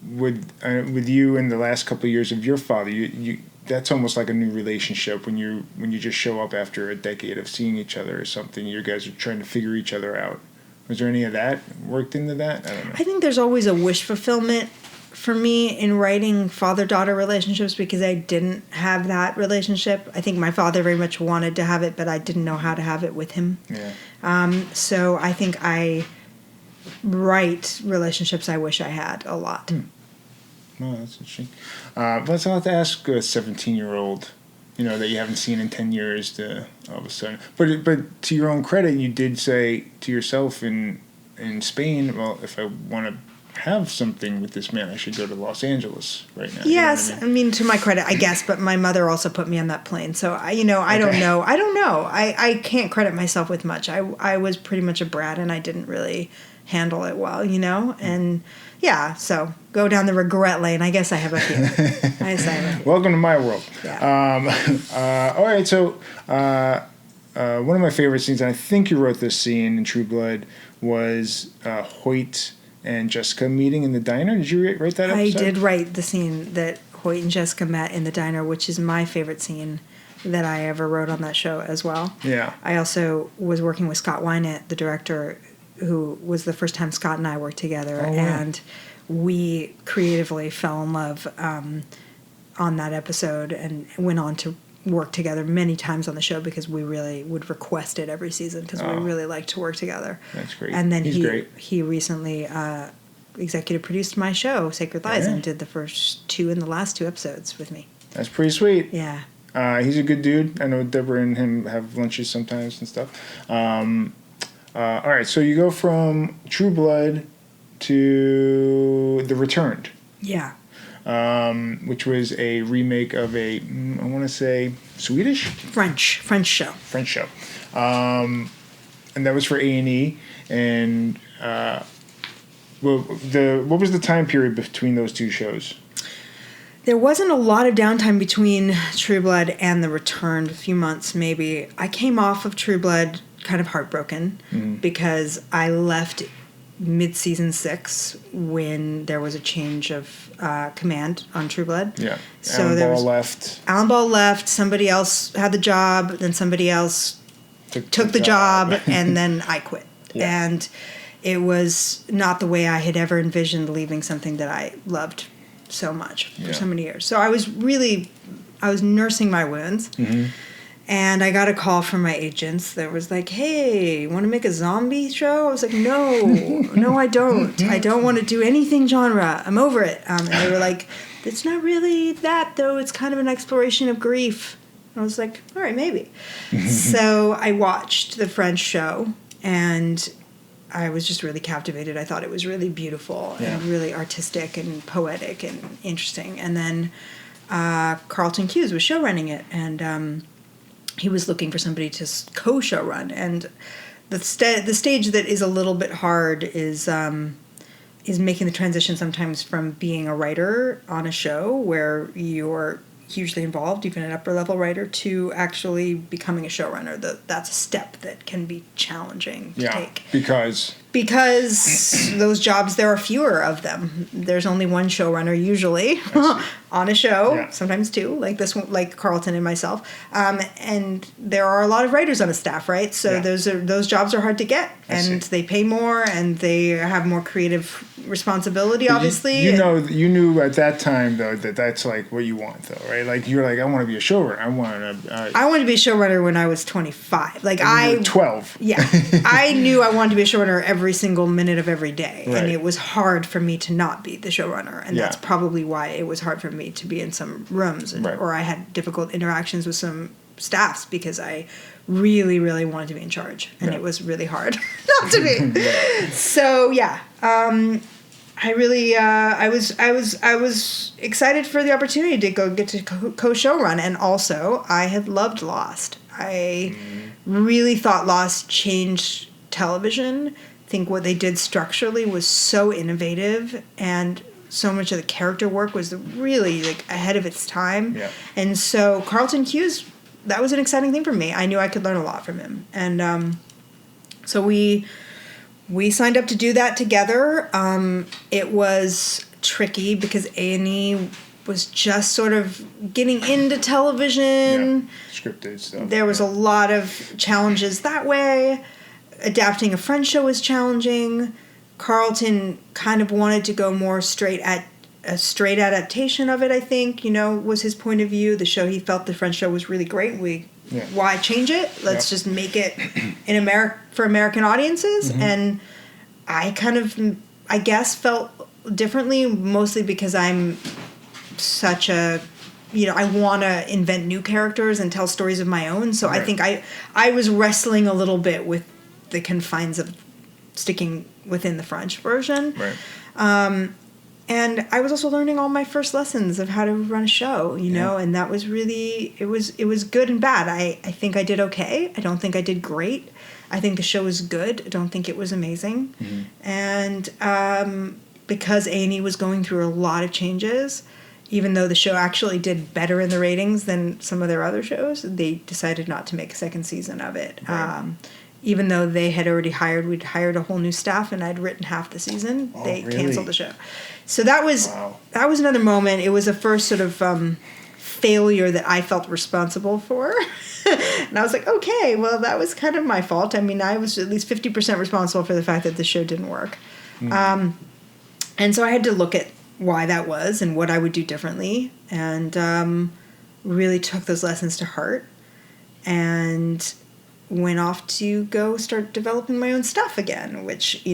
with you in the last couple of years of your father? You that's almost like a new relationship when you just show up after a decade of seeing each other or something. You guys are trying to figure each other out. Was there any of that worked into that? I don't know. I think there's always a wish fulfillment for me in writing father-daughter relationships because I didn't have that relationship. I think my father very much wanted to have it, but I didn't know how to have it with him. Yeah. So I think I write relationships I wish I had a lot. Oh, that's interesting. But it's not to ask a 17-year-old, that you haven't seen in 10 years to all of a sudden. But to your own credit, you did say to yourself in Spain, well, if I want to have something with this man, I should go to Los Angeles right now. Yes, I mean, to my credit, I guess, but my mother also put me on that plane. So, I don't know. I can't credit myself with much. I was pretty much a brat, and I didn't really handle it well, and... Yeah, so go down the regret lane. I guess I have a few. Welcome to my world. Yeah. All right, so one of my favorite scenes, and I think you wrote this scene in True Blood, was Hoyt and Jessica meeting in the diner. Did you write that episode? I did write the scene that Hoyt and Jessica met in the diner, which is my favorite scene that I ever wrote on that show as well. Yeah. I also was working with Scott Wynant, the director, who was the first time Scott and I worked together, and we creatively fell in love on that episode and went on to work together many times on the show because we really would request it every season because we really like to work together. That's great. And then He's great. He recently executive produced my show, Sacred Lies, and did the first 2 and the last 2 episodes with me. That's pretty sweet. Yeah. He's a good dude. I know Deborah and him have lunches sometimes and stuff. All right, so you go from True Blood to The Returned. Yeah. Which was a remake of I want to say, Swedish? French show. French show. And that was for A&E. And what was the time period between those 2 shows? There wasn't a lot of downtime between True Blood and The Returned, a few months maybe. I came off of True Blood kind of heartbroken because I left mid-season 6 when there was a change of command on True Blood. Yeah. So Alan Ball left. Somebody else had the job, then somebody else took the job, and then I quit. Yeah. And it was not the way I had ever envisioned leaving something that I loved so much for so many years. So I was nursing my wounds. Mm-hmm. And I got a call from my agents that was like, hey, want to make a zombie show? I was like, no, I don't. I don't want to do anything genre. I'm over it. And they were like, it's not really that, though. It's kind of an exploration of grief. I was like, all right, maybe. So I watched the French show, and I was just really captivated. I thought it was really beautiful and really artistic and poetic and interesting. And then Carlton Cuse was showrunning it, and he was looking for somebody to co-show run, and the stage that is a little bit hard is making the transition sometimes from being a writer on a show where you're hugely involved, even an upper level writer, to actually becoming a showrunner. That's a step that can be challenging to take. Because those jobs, there are fewer of them. There's only one showrunner usually on a show, sometimes 2, like this one, like Carlton and myself. And there are a lot of writers on a staff, right? So those jobs are hard to get, and they pay more, and they have more creative responsibility, obviously. You knew at that time though that that's like what you want, though, right? Like you're like, I want to be a showrunner. I wanted to be a showrunner when I was 25. Like I was 12. Yeah, I knew I wanted to be a showrunner every single minute of every day, right. And it was hard for me to not be the showrunner, and that's probably why it was hard for me to be in some rooms, or I had difficult interactions with some staffs because I really, really wanted to be in charge, and it was really hard not to be. So I really, I was excited for the opportunity to go get to co-showrun, and also I had loved Lost. I really thought Lost changed television. I think what they did structurally was so innovative, and so much of the character work was really like ahead of its time. Yeah. And so Carlton Cuse, that was an exciting thing for me. I knew I could learn a lot from him, and so we signed up to do that together. It was tricky because A&E was just sort of getting into television. Yeah. Scripted stuff. There was a lot of challenges that way. Adapting a French show was challenging. Carlton kind of wanted to go more straight adaptation of it, I think, was his point of view. The show, he felt the French show was really great. Why change it? Let's just make it for American audiences. Mm-hmm. And I kind of, I guess, felt differently, mostly because I'm such a, I want to invent new characters and tell stories of my own. So I think I was wrestling a little bit with the confines of sticking within the French version. Right. And I was also learning all my first lessons of how to run a show, and that was really, it was good and bad. I think I did okay. I don't think I did great. I think the show was good. I don't think it was amazing. Mm-hmm. And because A&E was going through a lot of changes, even though the show actually did better in the ratings than some of their other shows, they decided not to make a second season of it. Right. Even though they had already we'd hired a whole new staff, and I'd written half the season, they canceled the show. So that was another moment. It was the first sort of failure that I felt responsible for. And I was like, okay, well, that was kind of my fault. I mean, I was at least 50% responsible for the fact that the show didn't work. Mm. And so I had to look at why that was and what I would do differently, and really took those lessons to heart, and went off to go start developing my own stuff again, which,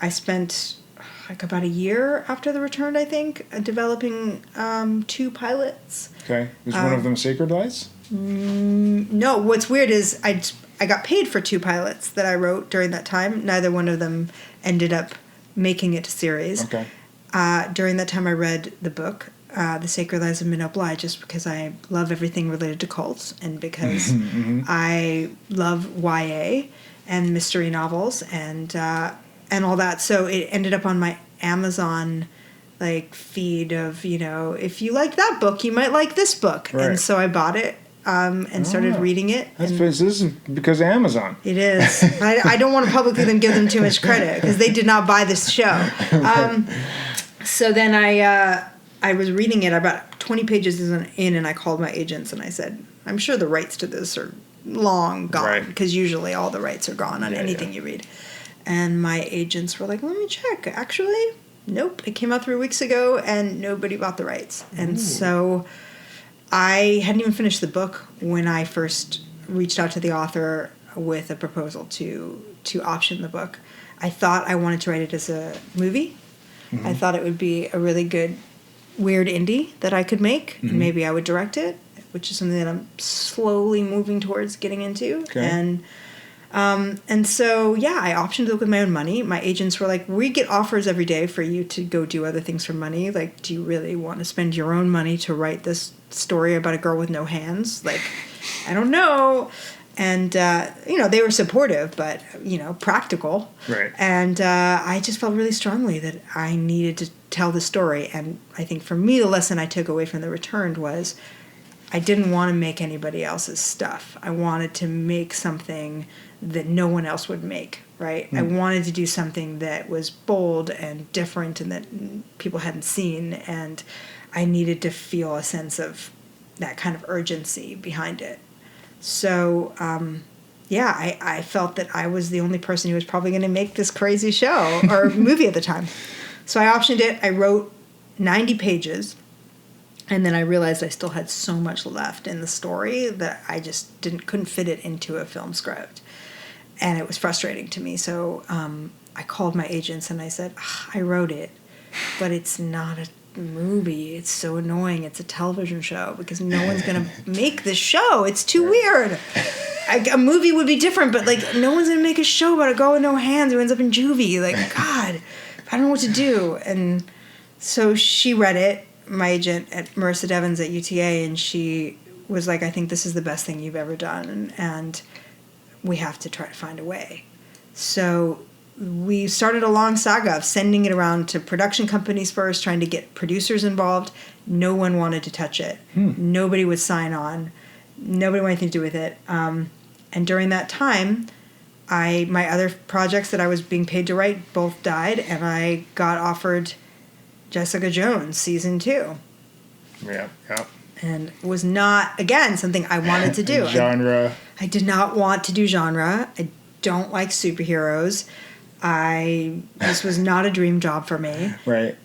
I spent like about a year after the return, I think, developing 2 pilots. Okay. Was one of them Sacred Lies? No. What's weird is I got paid for 2 pilots that I wrote during that time. Neither one of them ended up making it to series. Okay. During that time, I read the book, The Sacred Lies of Minot Bly, just because I love everything related to cults, and because I love YA and mystery novels and all that. So it ended up on my Amazon feed of, if you like that book, you might like this book. Right. And so I bought it and started reading it. This is because of Amazon. It is. I don't want to publicly give them too much credit because they did not buy this show. So then I was reading it about 20 pages in, and I called my agents and I said, I'm sure the rights to this are long gone, because usually all the rights are gone on anything you read. And my agents were like, let me check. Actually, nope. It came out 3 weeks ago and nobody bought the rights. And so I hadn't even finished the book when I first reached out to the author with a proposal to option the book. I thought I wanted to write it as a movie. Mm-hmm. I thought it would be a really good weird indie that I could make. Mm-hmm. And maybe I would direct it, which is something that I'm slowly moving towards getting into. Okay. And so, I optioned the book with my own money. My agents were like, we get offers every day for you to go do other things for money. Like, do you really want to spend your own money to write this story about a girl with no hands? Like, I don't know. And, they were supportive, but, practical. Right. And I just felt really strongly that I needed to tell the story. And I think for me, the lesson I took away from The Returned was I didn't want to make anybody else's stuff. I wanted to make something that no one else would make, right? I wanted to do something that was bold and different and that people hadn't seen, and I needed to feel a sense of that kind of urgency behind it. So, I felt that I was the only person who was probably going to make this crazy show or movie at the time. So I optioned it. I wrote 90 pages. And then I realized I still had so much left in the story that I just couldn't fit it into a film script. And it was frustrating to me. So I called my agents and I said, I wrote it, but it's not a movie. It's so annoying. It's a television show because no one's going to make this show. It's too weird. A movie would be different, but no one's going to make a show about a girl with no hands who ends up in juvie. God. I don't know what to do. And so she read it, my agent at Marissa Devons at UTA, and she was like, I think this is the best thing you've ever done, and we have to try to find a way. So we started a long saga of sending it around to production companies first, trying to get producers involved. No one wanted to touch it. Nobody would sign on. Nobody wanted anything to do with it. And during that time, my other projects that I was being paid to write both died, and I got offered Jessica Jones season 2. Yeah. And it was not, again, something I wanted to do. Genre. I did not want to do genre. I don't like superheroes. This was not a dream job for me. Right.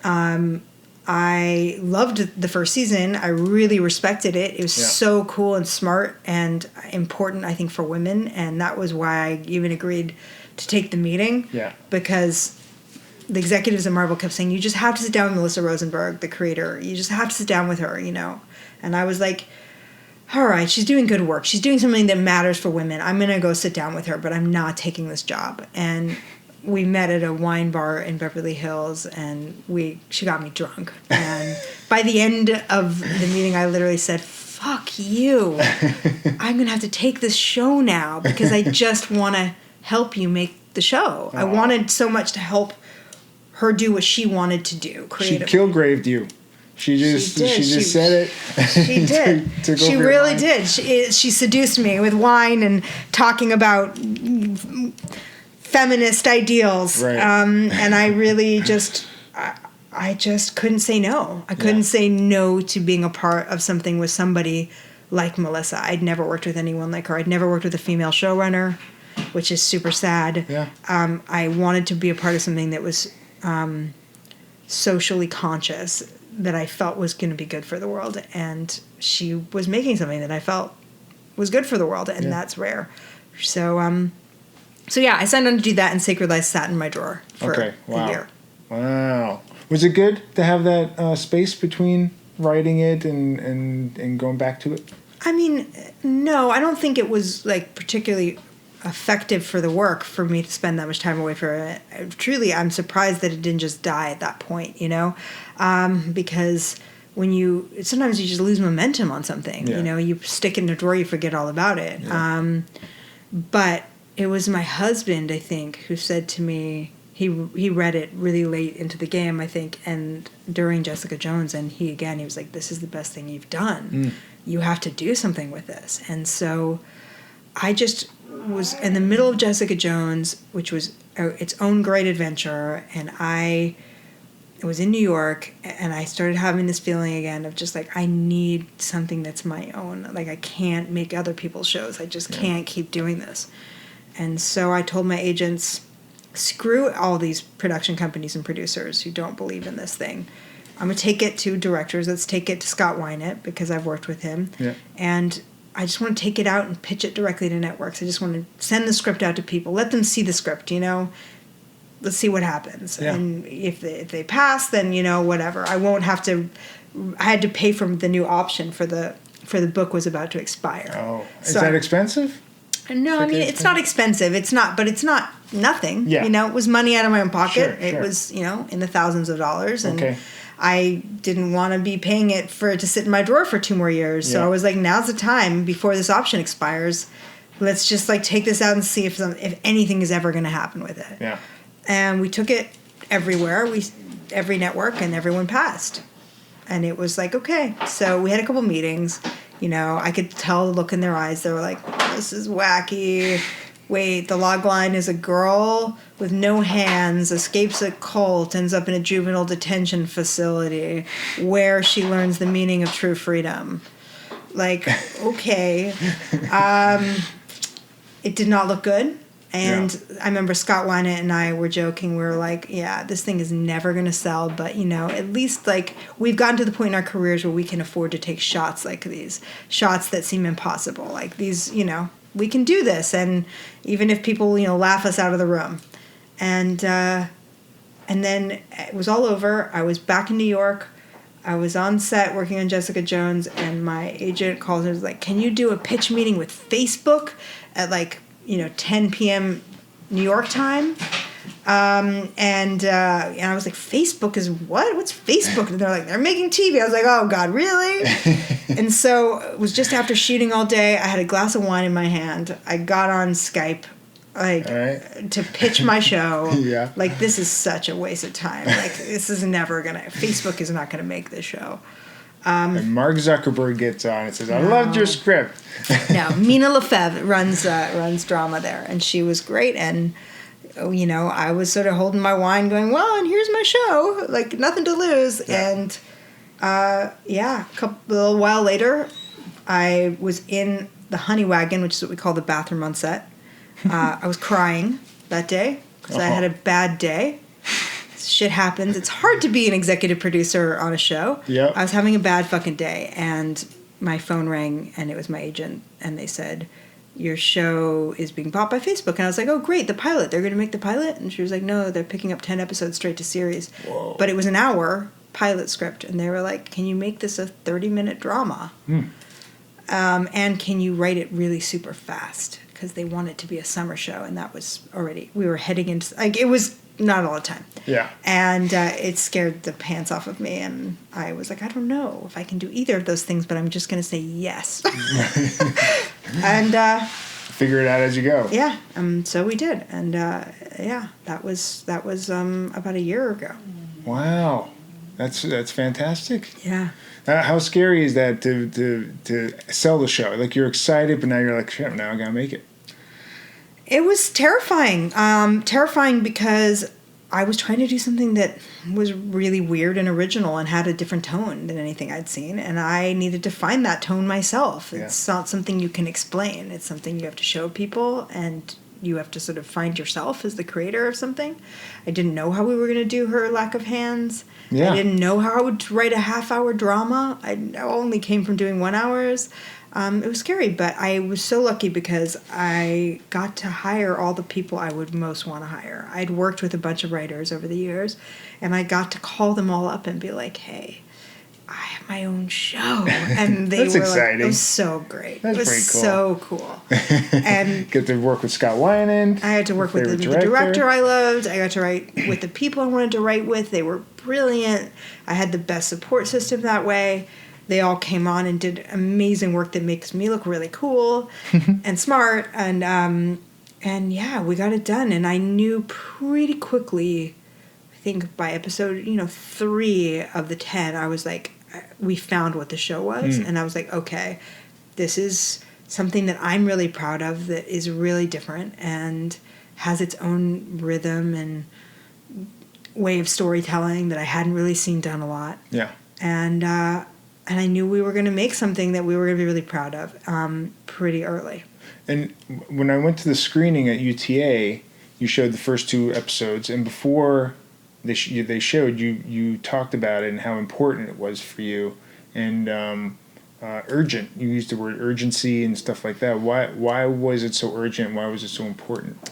I loved the first season. I really respected it. It was so cool and smart and important, I think, for women. And that was why I even agreed to take the meeting. Yeah. Because the executives at Marvel kept saying, you just have to sit down with Melissa Rosenberg, the creator. You just have to sit down with her, And I was like, all right, she's doing good work. She's doing something that matters for women. I'm going to go sit down with her, but I'm not taking this job. And we met at a wine bar in Beverly Hills, and she got me drunk. And by the end of the meeting, I literally said, fuck you. I'm going to have to take this show now because I just want to help you make the show. I wanted so much to help her do what she wanted to do. She Kilgraved you. She just said it. She did. She really did. She seduced me with wine and talking about feminist ideals. Right. And I really I just couldn't say no. I couldn't say no to being a part of something with somebody like Melissa. I'd never worked with anyone like her. I'd never worked with a female showrunner, which is super sad. Yeah. I wanted to be a part of something that was socially conscious, that I felt was going to be good for the world. And she was making something that I felt was good for the world, and that's rare. So I signed on to do that, and Sacred Life sat in my drawer for a year. Wow. Was it good to have that space between writing it and going back to it? I mean, no, I don't think it was like particularly effective for the work for me to spend that much time away from it. Truly, I'm surprised that it didn't just die at that point, because sometimes you just lose momentum on something. You stick it in a drawer, you forget all about it. But it was my husband, I think, who said to me, he read it really late into the game, I think, and during Jessica Jones, and he was like, this is the best thing you've done. You have to do something with this. And so I just was in the middle of Jessica Jones, which was its own great adventure, and I was in New York, and I started having this feeling again of just like, I need something that's my own. Like, I can't make other people's shows. I just can't keep doing this. And so I told my agents, screw all these production companies and producers who don't believe in this thing. I'm going to take it to directors. Let's take it to Scott Wynett, because I've worked with him. Yeah. And I just want to take it out and pitch it directly to networks. I just want to send the script out to people. Let them see the script, Let's see what happens. Yeah. And if they pass, then, whatever. I won't have to... I had to pay for the new option for the book was about to expire. Oh. Is that expensive? No, I mean, it's not expensive. It's not, but it's not nothing. Yeah. It was money out of my own pocket. Sure. It was, in the thousands of dollars. And I didn't want to be paying it for it to sit in my drawer for 2 more years. So I was like, now's the time before this option expires. Let's just take this out and see if anything is ever going to happen with it. Yeah. And we took it everywhere. Every network, and everyone passed. And it was like, okay. So we had a couple meetings. I could tell the look in their eyes. They were like, this is wacky. Wait, the log line is a girl with no hands, escapes a cult, ends up in a juvenile detention facility where she learns the meaning of true freedom. Like, okay. It did not look good. And I remember Scott Wynett and I were joking. We were like, yeah, this thing is never going to sell. But, at least, we've gotten to the point in our careers where we can afford to take shots like these. Shots that seem impossible. Like these, we can do this. And even if people, laugh us out of the room. And then it was all over. I was back in New York. I was on set working on Jessica Jones. And my agent called and was like, can you do a pitch meeting with Facebook at 10 p.m. New York time? And I was like, Facebook is what? What's Facebook? And they're like, they're making TV. I was like, oh God, really? And so it was just after shooting all day. I had a glass of wine in my hand. I got on Skype, to pitch my show. Yeah. Like, this is such a waste of time. Like, this is never gonna. Facebook is not gonna make this show. And Mark Zuckerberg gets on and says, I loved your script. No, Mina Lefebvre runs drama there, and she was great. And I was sort of holding my wine, going, well, and here's my show, like, nothing to lose. Yeah. And a little while later, I was in the honey wagon, which is what we call the bathroom on set. I was crying that day because I had a bad day. Shit happens. It's hard to be an executive producer on a show. Yep. I was having a bad fucking day, and my phone rang, and it was my agent, and they said, your show is being bought by Facebook. And I was like, oh, great, the pilot. They're going to make the pilot? And she was like, no, they're picking up 10 episodes straight to series. Whoa. But it was an hour pilot script, and they were like, can you make this a 30-minute drama? And can you write it really super fast? Because they want it to be a summer show, and that was already, we were heading into, like, it was not all the time. Yeah. And it scared the pants off of me, and I was like, I don't know if I can do either of those things, but I'm just going to say yes. And figure it out as you go. Yeah. So we did, and that was about a year ago. Wow, that's fantastic. Yeah. How scary is that to sell the show? Like, you're excited, but now you're like, shit, now I gotta make it. It was terrifying. Terrifying because I was trying to do something that was really weird and original and had a different tone than anything I'd seen. And I needed to find that tone myself. It's not something you can explain. It's something you have to show people, and you have to sort of find yourself as the creator of something. I didn't know how we were going to do Her Lack of Hands. Yeah. I didn't know how I would write a half-hour drama. I only came from doing 1 hours. It was scary, but I was so lucky because I got to hire all the people I would most want to hire. I'd worked with a bunch of writers over the years, and I got to call them all up and be like, hey, I have my own show. And they That's were exciting. Like, it was so great. That's it was pretty cool. So cool. And get to work with Scott Weiland. I had to work with the director I loved. I got to write with the people I wanted to write with. They were brilliant. I had the best support system that way. They all came on and did amazing work that makes me look really cool and smart. And yeah, we got it done. And I knew pretty quickly, I think by episode 3 of the 10, I was like, we found what the show was. And I was like, okay, this is something that I'm really proud of, that is really different and has its own rhythm and way of storytelling that I hadn't really seen done a lot. Yeah. And I knew we were going to make something that we were going to be really proud of pretty early. And when I went to the screening at UTA, you showed the first 2 episodes, and before they showed, you talked about it and how important it was for you, and urgent. You used the word urgency and stuff like that. Why was it so urgent? Why was it so important?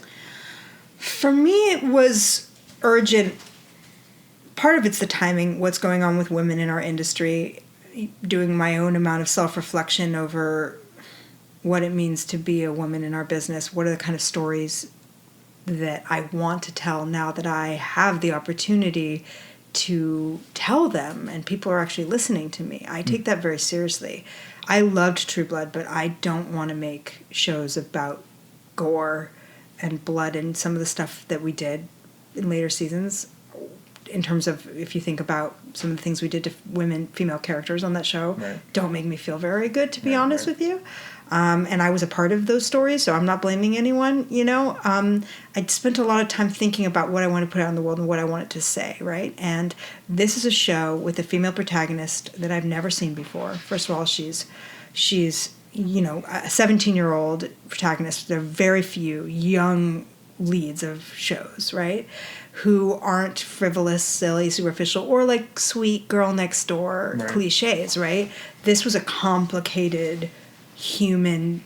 For me, it was urgent. Part of it's the timing, what's going on with women in our industry, doing my own amount of self-reflection over what it means to be a woman in our business. What are the kind of stories that I want to tell now that I have the opportunity to tell them and people are actually listening to me? I take that very seriously. I loved True Blood, but I don't want to make shows about gore and blood and some of the stuff that we did in later seasons. In terms of, if you think about some of the things we did to female characters on that show, don't make me feel very good, to be honest with you. And I was a part of those stories, so I'm not blaming anyone, I spent a lot of time thinking about what I want to put out in the world and what I wanted to say, right? And this is a show with a female protagonist that I've never seen before. First of all, she's a 17-year-old protagonist. There are very few young leads of shows, right? Who aren't frivolous, silly, superficial, or like sweet girl next door cliches, right? This was a complicated, human,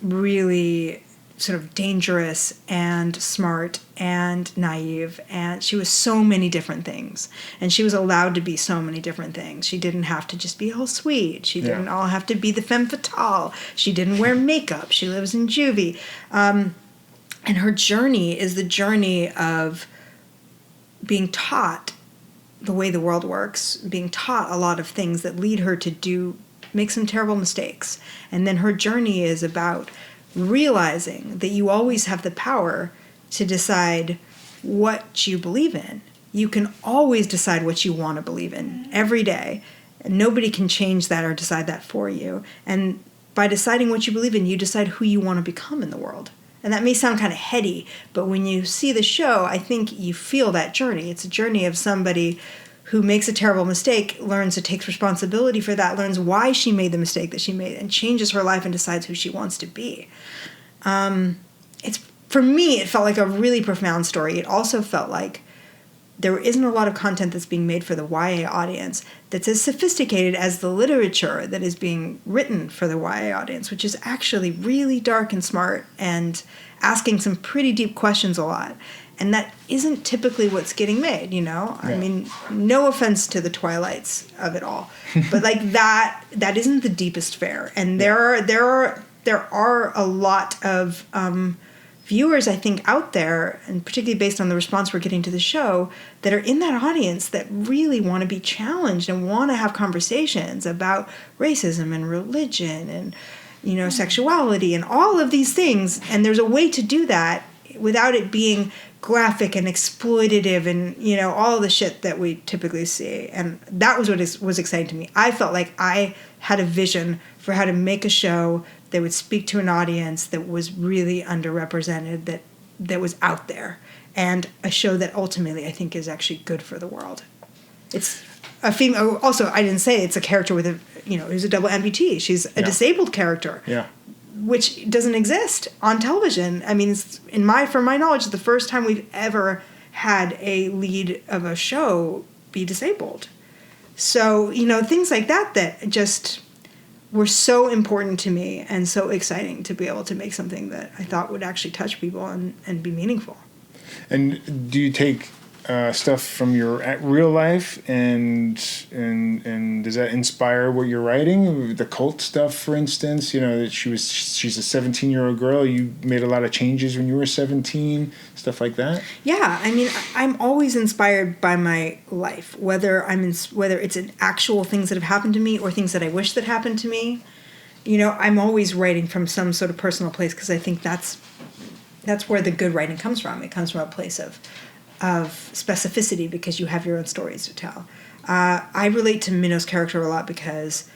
really sort of dangerous and smart and naive, and she was so many different things, and she was allowed to be so many different things. She didn't have to just be all sweet. She didn't all have to be the femme fatale. She didn't wear makeup. She lives in juvie. And her journey is the journey of being taught the way the world works, being taught a lot of things that lead her to make some terrible mistakes. And then her journey is about realizing that you always have the power to decide what you believe in. You can always decide what you want to believe in every day. And nobody can change that or decide that for you. And by deciding what you believe in, you decide who you want to become in the world. And that may sound kind of heady, but when you see the show, I think you feel that journey. It's a journey of somebody who makes a terrible mistake, learns to take responsibility for that, learns why she made the mistake that she made, and changes her life and decides who she wants to be. For me, it felt like a really profound story. It also felt like there isn't a lot of content that's being made for the YA audience that's as sophisticated as the literature that is being written for the YA audience, which is actually really dark and smart and asking some pretty deep questions a lot. And that isn't typically what's getting made, you know? Yeah. I mean, no offense to the Twilights of it all, but like that isn't the deepest fare. And there are a lot of viewers, I think, out there, and particularly based on the response we're getting to the show, that are in that audience that really want to be challenged and want to have conversations about racism and religion and, you know, sexuality and all of these things. And there's a way to do that without it being graphic and exploitative and, you know, all the shit that we typically see. And that was what was exciting to me. I felt like I had a vision for how to make a show that would speak to an audience that was really underrepresented, that was out there, and a show that ultimately I think is actually good for the world. It's a female. Also, I didn't say it's a character with who's a double amputee. She's a disabled character. Yeah. Which doesn't exist on television. I mean, from my knowledge, it's the first time we've ever had a lead of a show be disabled. So, you know, things like that just were so important to me and so exciting to be able to make something that I thought would actually touch people and be meaningful. And do you take stuff from your real life and does that inspire what you're writing? The cult stuff, for instance, you know, that she's a 17-year-old girl. You made a lot of changes when you were 17, stuff like that. Yeah, I mean, I'm always inspired by my life, whether it's in actual things that have happened to me or things that I wish that happened to me. You know, I'm always writing from some sort of personal place because I think that's where the good writing comes from. It comes from a place of specificity because you have your own stories to tell. I relate to Minnow's character a lot because,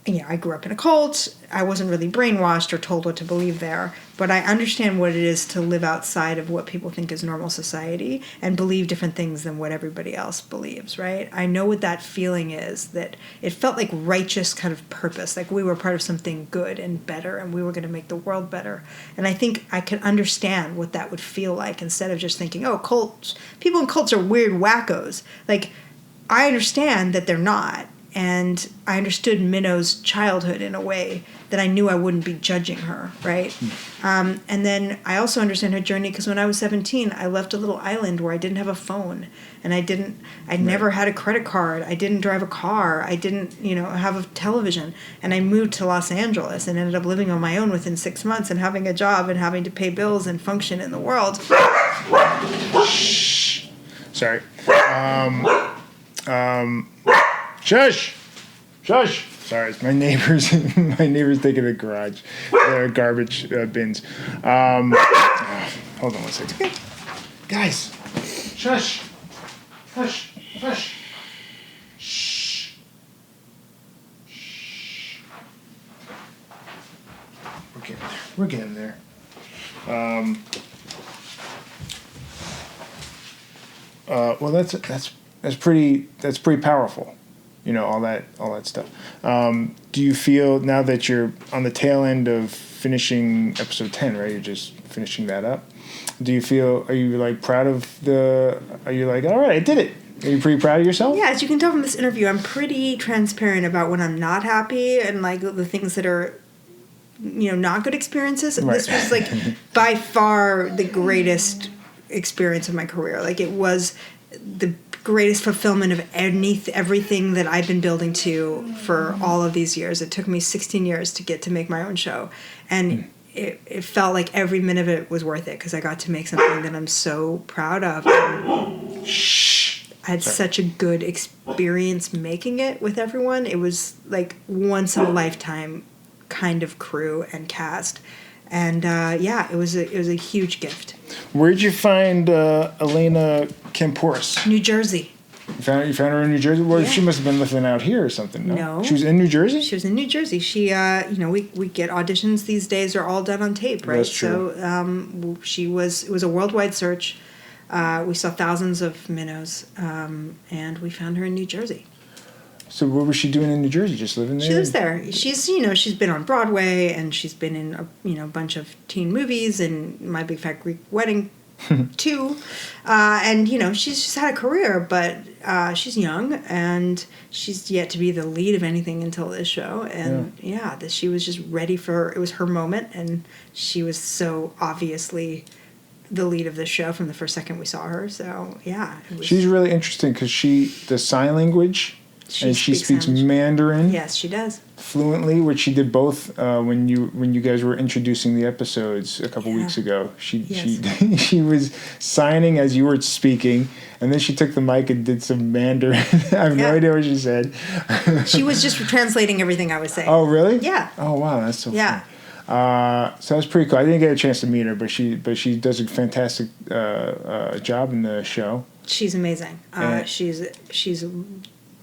you know, I grew up in a cult. I wasn't really brainwashed or told what to believe there, but I understand what it is to live outside of what people think is normal society and believe different things than what everybody else believes, right? I know what that feeling is, that it felt like righteous kind of purpose, like we were part of something good and better and we were going to make the world better. And I think I could understand what that would feel like instead of just thinking, oh, cults, people in cults are weird wackos. Like, I understand that they're not. And I understood Minnow's childhood in a way that I knew I wouldn't be judging her, right? And then I also understand her journey because when I was 17, I left a little island where I didn't have a phone, and I never had a credit card. I didn't drive a car. I didn't, have a television. And I moved to Los Angeles and ended up living on my own within 6 months and having a job and having to pay bills and function in the world. Shh. Sorry. Shush! Sorry, it's my neighbors. My neighbors taking the garage, garbage bins. Hold on one second. Okay. Guys, shush! Hush! Shh! We're getting there. Well, that's pretty powerful. All that stuff. Do you feel now that you're on the tail end of finishing episode 10, right? You're just finishing that up. Are you proud of are you like, all right, I did it? Are you pretty proud of yourself? Yeah, as you can tell from this interview, I'm pretty transparent about when I'm not happy and the things that are, not good experiences. Right. This was by far the greatest experience of my career. It was the greatest fulfillment of everything that I've been building to for all of these years. It took me 16 years to get to make my own show. And it felt like every minute of it was worth it because I got to make something that I'm so proud of. And I had such a good experience making it with everyone. It was like once in a lifetime kind of crew and cast. And it was a huge gift. Where'd you find Elena Kampouris? New Jersey. You found her in New Jersey? Well, she must have been living out here or something. No. She was in New Jersey? She was in New Jersey. She, we get auditions these days are all done on tape, right? That's true. So it was a worldwide search. We saw thousands of minnows, and we found her in New Jersey. So what was she doing in New Jersey? Just living there? She lives there. She's been on Broadway, and she's been in a bunch of teen movies and My Big Fat Greek Wedding too. And she's just had a career, but she's young and she's yet to be the lead of anything until this show. And she was just ready it was her moment, and she was so obviously the lead of this show from the first second we saw her. So she's really interesting because the sign language. She speaks Mandarin. Yes, she does. Fluently, which she did both when you guys were introducing the episodes a couple weeks ago. She was signing as you were speaking, and then she took the mic and did some Mandarin. I have no idea what she said. She was just translating everything I was saying. Oh, really? Yeah. Oh, wow, that's so fun. So that's pretty cool. I didn't get a chance to meet her, but she does a fantastic job in the show. She's amazing. She's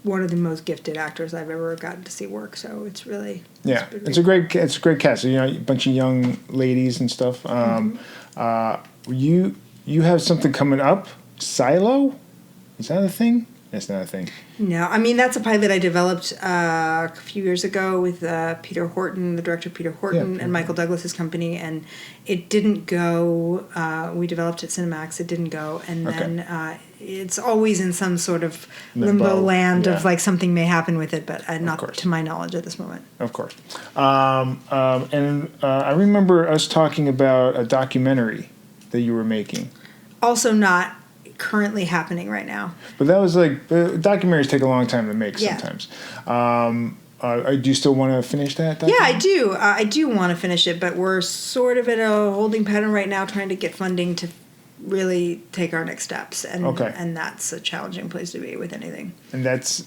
one of the most gifted actors I've ever gotten to see work. So it's really it's a great cast. A bunch of young ladies and stuff. You have something coming up. Silo, is that a thing? That's not a thing. No, I mean that's a pilot I developed a few years ago with Peter Horton, the director Peter Horton, and Michael Douglas's company, and it didn't go. We developed it at Cinemax. It didn't go, and then it's always in some sort of limbo land of like something may happen with it, but not to my knowledge at this moment. Of course. And I remember us talking about a documentary that you were making. Also not currently happening right now. But that was like documentaries take a long time to make sometimes. Do you still want to finish that? Yeah, I do. I do want to finish it, but we're sort of at a holding pattern right now, trying to get funding to really take our next steps, and that's a challenging place to be with anything. And that's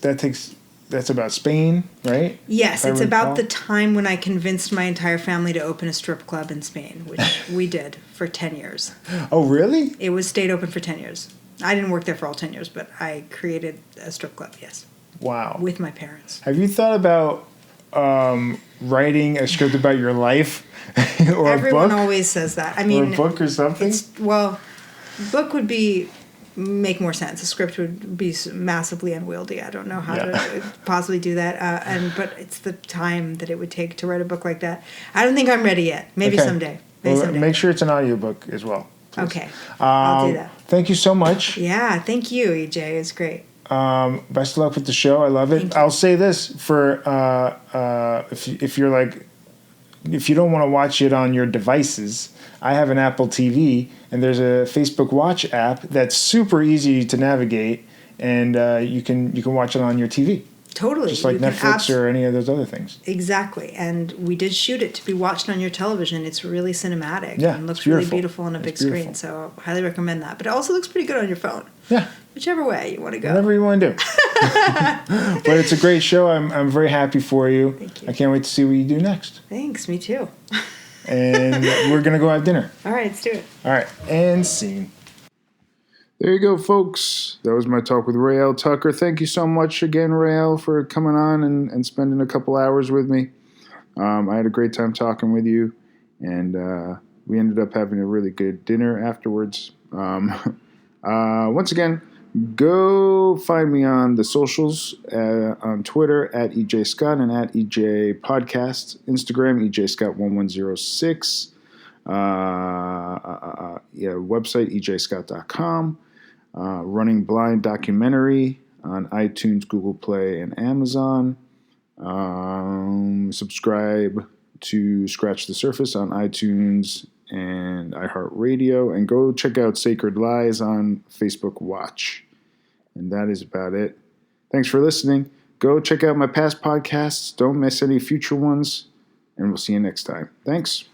about Spain, right? Yes, it's about the time when I convinced my entire family to open a strip club in Spain, which we did for 10 years. Oh, really? It stayed open for 10 years. I didn't work there for all 10 years, but I created a strip club, yes. Wow. With my parents. Have you thought about writing a script about your life or Everyone a book? always says that. I mean, or a book or something? Book would make more sense. A script would be massively unwieldy. I don't know how to possibly do that. But it's the time that it would take to write a book like that. I don't think I'm ready yet. Maybe someday. Make sure it's an audiobook as well. Please. Okay. I'll do that. Thank you so much. Yeah, thank you, EJ. It's great. Best of luck with the show. I love it. I'll say this for if you're like, if you don't want to watch it on your devices, I have an Apple TV, and there's a Facebook Watch app that's super easy to navigate, and you can watch it on your TV. Totally. Just like Netflix or any of those other things. Exactly. And we did shoot it to be watched on your television. It's really cinematic and looks really beautiful on a big screen. So I highly recommend that. But it also looks pretty good on your phone. Yeah. Whichever way you want to go. Whatever you want to do. But it's a great show. I'm very happy for you. Thank you. I can't wait to see what you do next. Thanks. Me too. And we're going to go have dinner. All right. Let's do it. All right. And scene. There you go, folks. That was my talk with Raelle Tucker. Thank you so much again, Raelle, for coming on and spending a couple hours with me. I had a great time talking with you, and we ended up having a really good dinner afterwards. Once again, go find me on the socials, on Twitter at EJ Scott and at EJ Podcast, Instagram EJScott1106, website EJScott.com. Running Blind documentary on iTunes, Google Play, and Amazon. Subscribe to Scratch the Surface on iTunes and iHeartRadio, and go check out Sacred Lies on Facebook Watch. And that is about it. Thanks for listening. Go check out my past podcasts. Don't miss any future ones, and we'll see you next time. Thanks.